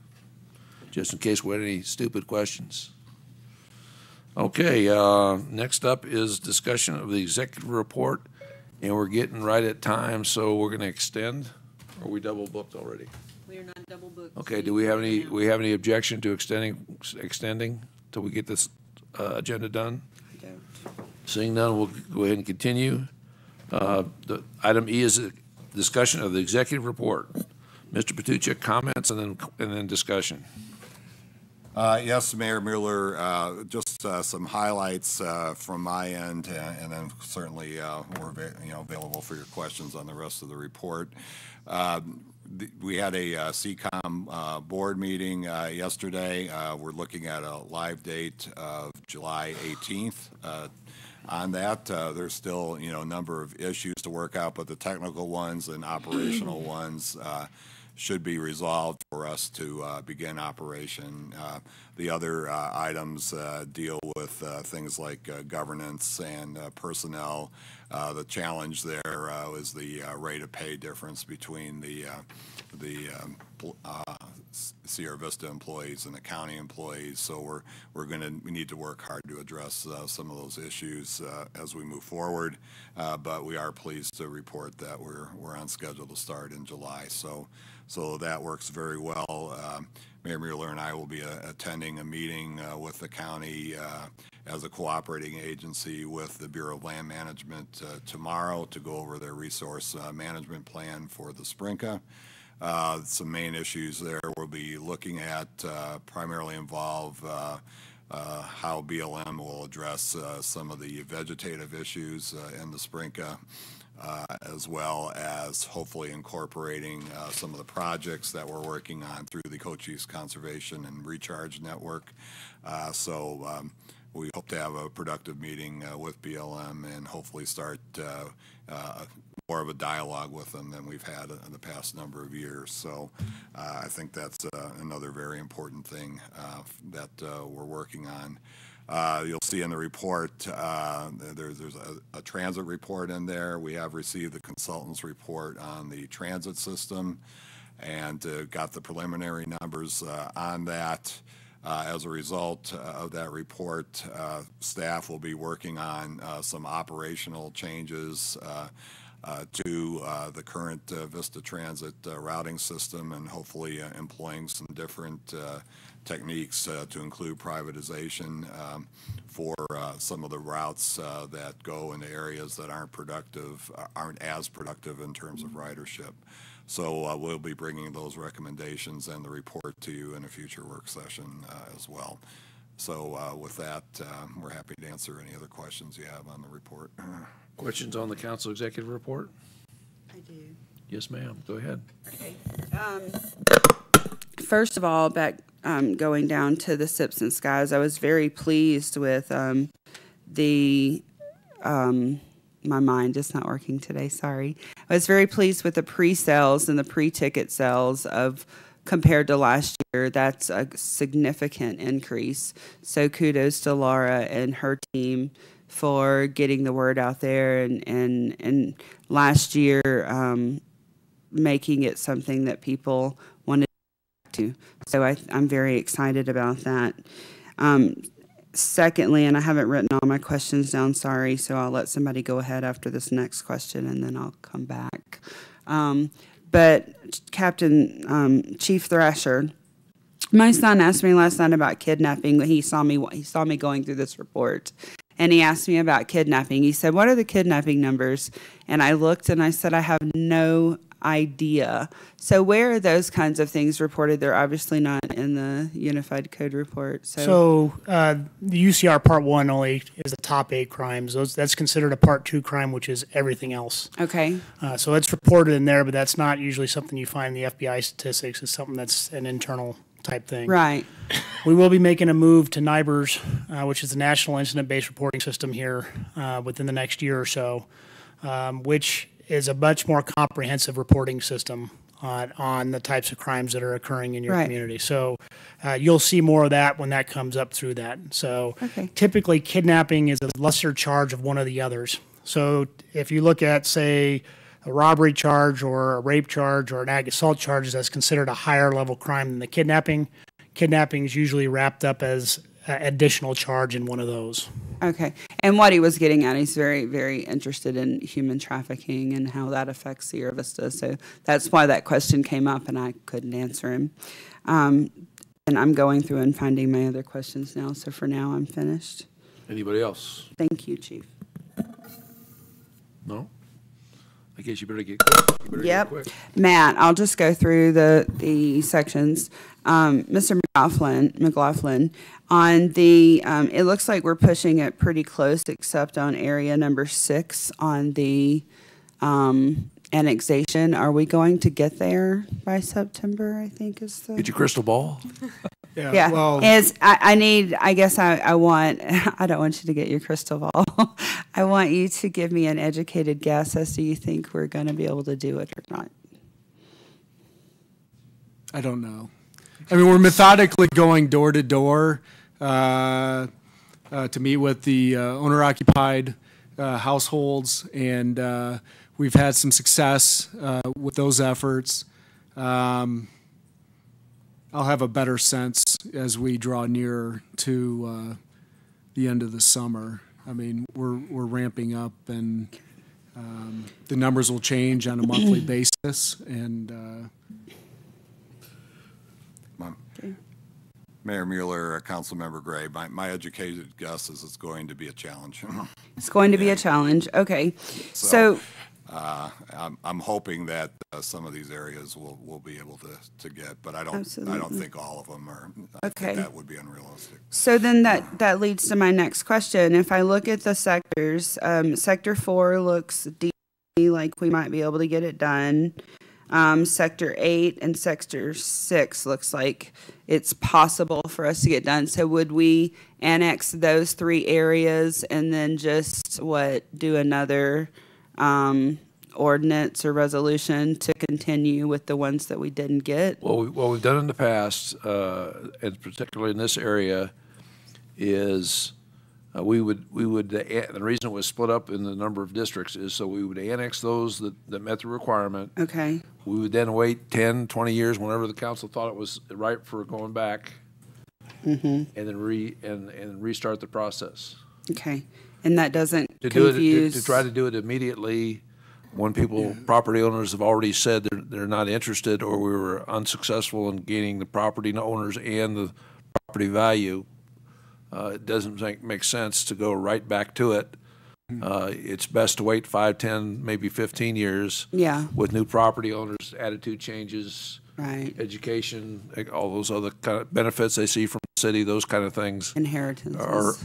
just in case we had any stupid questions. Okay, next up is discussion of the executive report, and we're getting right at time, so we're going to extend. Or are we double booked already? We are not double booked. Okay, do we have any objection to extending till we get this agenda done? I don't. Seeing none, we'll go ahead and continue. The item E is a discussion of the executive report. Mr. Patucha, comments and then discussion. Yes, Mayor Mueller, just some highlights from my end, and then certainly we're available for your questions on the rest of the report. We had a CCOM board meeting yesterday. We're looking at a live date of July 18th. On that, there's still a number of issues to work out, but the technical ones and operational ones should be resolved for us to begin operation. The other items deal with things like governance and personnel. The challenge there is the rate of pay difference between the Sierra Vista employees and the county employees. So we need to work hard to address some of those issues as we move forward. But we are pleased to report that we're on schedule to start in July. So that works very well. Mayor Mueller and I will be attending a meeting with the county as a cooperating agency with the Bureau of Land Management tomorrow to go over their resource management plan for the Sprinka. Some main issues there we'll be looking at primarily involve how BLM will address some of the vegetative issues in the Sprinka. as well as hopefully incorporating some of the projects that we're working on through the Cochise Conservation and Recharge Network. We hope to have a productive meeting with BLM and hopefully start more of a dialogue with them than we've had in the past number of years. So I think that's another very important thing that we're working on. You'll see in the report, there's a transit report in there. We have received the consultant's report on the transit system and got the preliminary numbers on that. As a result of that report, staff will be working on some operational changes to the current Vista Transit routing system and hopefully employing some different techniques to include privatization for some of the routes that go into areas that aren't as productive in terms of ridership. So we'll be bringing those recommendations and the report to you in a future work session as well. So with that, we're happy to answer any other questions you have on the report. Questions on the council executive report? I do. Yes, ma'am. Go ahead. Okay. First of all, going down to the Sips and Skies, I was very pleased with my mind is not working today, sorry. I was very pleased with the pre-sales and the pre-ticket sales compared to last year. That's a significant increase. So kudos to Laura and her team for getting the word out there and last year making it something that people wanted to. So I'm very excited about that. Secondly, and I haven't written all my questions down, sorry, so I'll let somebody go ahead after this next question and then I'll come back. But Chief Thrasher, my son asked me last night about kidnapping. He saw me going through this report, and he asked me about kidnapping. He said, "What are the kidnapping numbers?" And I looked and I said, "I have no idea." So where are those kinds of things reported? They're obviously not in the Unified Code Report. So the UCR Part 1 only is the top 8 crimes. That's considered a Part 2 crime, which is everything else. Okay. So it's reported in there, but that's not usually something you find in the FBI statistics. It's something that's an internal type thing. Right. We will be making a move to NIBRS, which is the National Incident-Based Reporting System here within the next year or so, which is a much more comprehensive reporting system on the types of crimes that are occurring in your community. So you'll see more of that when that comes up through that. So typically kidnapping is a lesser charge of one of the others. So if you look at, say, a robbery charge or a rape charge or an ag assault charge, that's considered a higher level crime than the kidnapping. Kidnapping is usually wrapped up as additional charge in one of those. Okay. And what he was getting at, he's very, very interested in human trafficking and how that affects Sierra Vista. So that's why that question came up and I couldn't answer him. And I'm going through and finding my other questions now. So for now, I'm finished. Anybody else? Thank you, Chief. No? I guess you better get quick. Yep. Matt, I'll just go through the sections. Mr. McLaughlin, on the, it looks like we're pushing it pretty close, except on area number 6 on the annexation. Are we going to get there by September, I think is the... Get your crystal ball. Yeah. Well, I guess I want, I don't want you to get your crystal ball. I want you to give me an educated guess as to you think we're going to be able to do it or not. I don't know. I mean, we're methodically going door to door to meet with the owner-occupied households, and we've had some success with those efforts. I'll have a better sense as we draw nearer to the end of the summer. I mean, we're ramping up, and the numbers will change on a monthly basis. And Mayor Mueller, Councilmember Gray, my educated guess is it's going to be a challenge. It's going to be a challenge. Okay, so I'm hoping that some of these areas we'll be able to get, but I don't think all of them are. I think that would be unrealistic. So then that leads to my next question. If I look at the sectors, Sector 4 looks deep like we might be able to get it done. Sector 8 and Sector 6 looks like it's possible for us to get done. So would we annex those 3 areas and then just, do another ordinance or resolution to continue with the ones that we didn't get? Well, what we've done in the past, and particularly in this area, is the reason it was split up in the number of districts is so we would annex those that met the requirement. Okay. We would then wait 10, 20 years, whenever the council thought it was ripe for going back, and then restart the process. Okay. And that doesn't To confuse. try to do it immediately when property owners have already said they're not interested, or we were unsuccessful in gaining the property owners and the property value. It doesn't make sense to go right back to it. It's best to wait 5, 10, maybe 15 years. Yeah. With new property owners, attitude changes, Right. education, all those other kind of benefits they see from the city, those kind of things. Inheritances.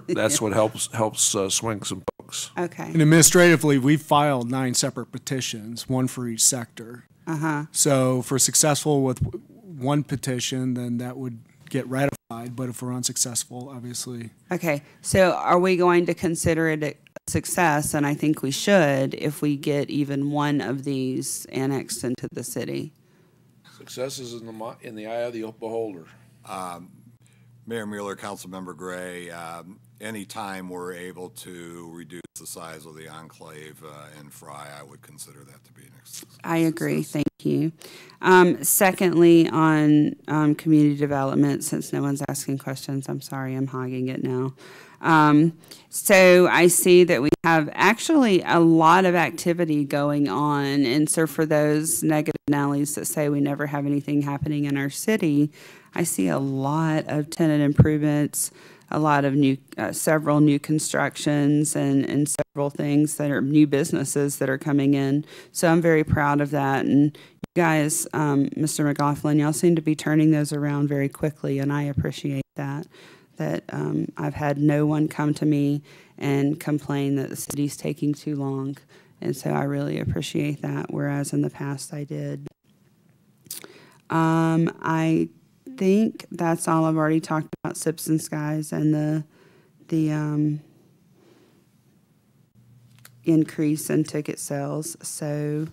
That's what helps swing some folks. Okay. And administratively, we've filed 9 separate petitions, one for each sector. So if we're successful with one petition, then that would get ratified, but if we're unsuccessful, obviously. Okay, so are we going to consider it a success, and I think we should, if we get even one of these annexed into the city? Success is in the eye of the beholder. Mayor Mueller, Councilmember Gray, anytime we're able to reduce the size of the enclave in Fry, I would consider that to be an success. I agree, thank you. Secondly, on community development, since no one's asking questions, I'm sorry, I'm hogging it now. So I see that we have actually a lot of activity going on, and so for those negative Nellies that say we never have anything happening in our city, I see a lot of tenant improvements, a lot of several new constructions, and several things that are new businesses that are coming in. So I'm very proud of that. And you guys, Mr. McLaughlin, y'all seem to be turning those around very quickly, and I appreciate that. I've had no one come to me and complain that the city's taking too long. And so I really appreciate that, whereas in the past I did. I think that's all. I've already talked about Sips and Skies and the increase in ticket sales. So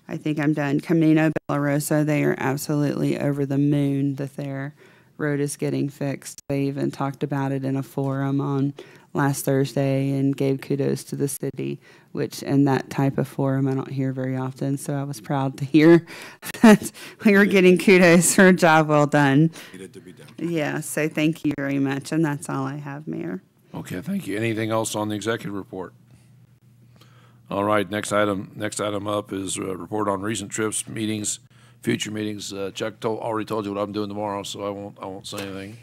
I think I'm done. Camino Bella Rosa, they are absolutely over the moon that their road is getting fixed. They even talked about it in a forum on last Thursday and gave kudos to the city, which in that type of forum I don't hear very often. So I was proud to hear that we were getting kudos for a job well done. Needed to be done. Yeah, so thank you very much. And that's all I have, Mayor. Okay, thank you. Anything else on the executive report? All right, next item up is a report on recent trips, meetings, future meetings. Chuck already told you what I'm doing tomorrow, so I won't say anything.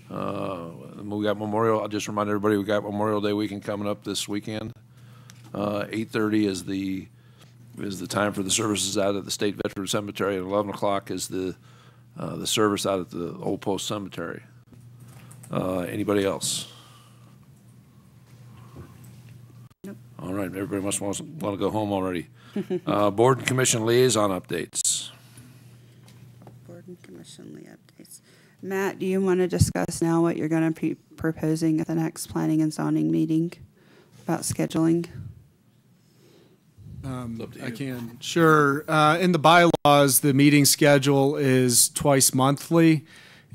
We got Memorial. I'll just remind everybody we got Memorial Day weekend coming up this weekend. 8:30 is the time for the services out at the State Veterans Cemetery, and 11 o'clock is the service out at the Old Post Cemetery. Anybody else? Nope. All right, everybody must want to go home already. Board and Commission liaison updates. Board and Commission updates. Matt, do you want to discuss now what you're going to be proposing at the next Planning and Zoning meeting about scheduling? I can. Sure. In the bylaws, the meeting schedule is twice monthly,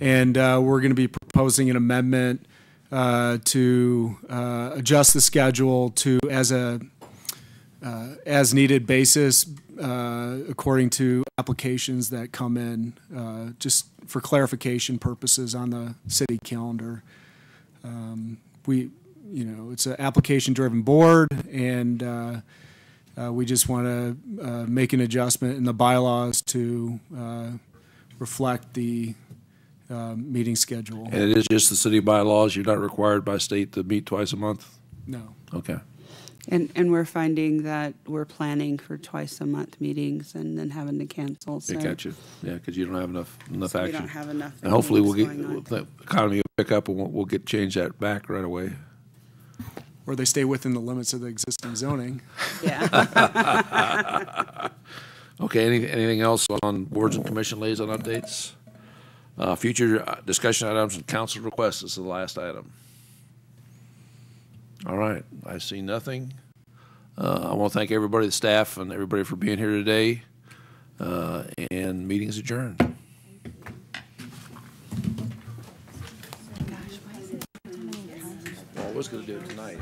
and we're going to be proposing an amendment to adjust the schedule to as needed basis according to applications that come in, just for clarification purposes on the city calendar. It's an application-driven board, and we just want to make an adjustment in the bylaws to reflect the meeting schedule. And it is just the city bylaws. You're not required by state to meet twice a month? No. Okay. And we're finding that we're planning for twice-a-month meetings and then having to cancel. So I got you. Yeah, because you don't have enough so action. we don't have enough. And hopefully meetings going on. the economy will pick up and we'll change that back right away. or they stay within the limits of the existing zoning. Yeah. Okay, anything else on boards and commission liaison updates? Future discussion items and council requests, this is the last item. All right, I see nothing. I want to thank everybody, the staff, and everybody for being here today, and meeting's adjourned. Well, I was going to do it tonight.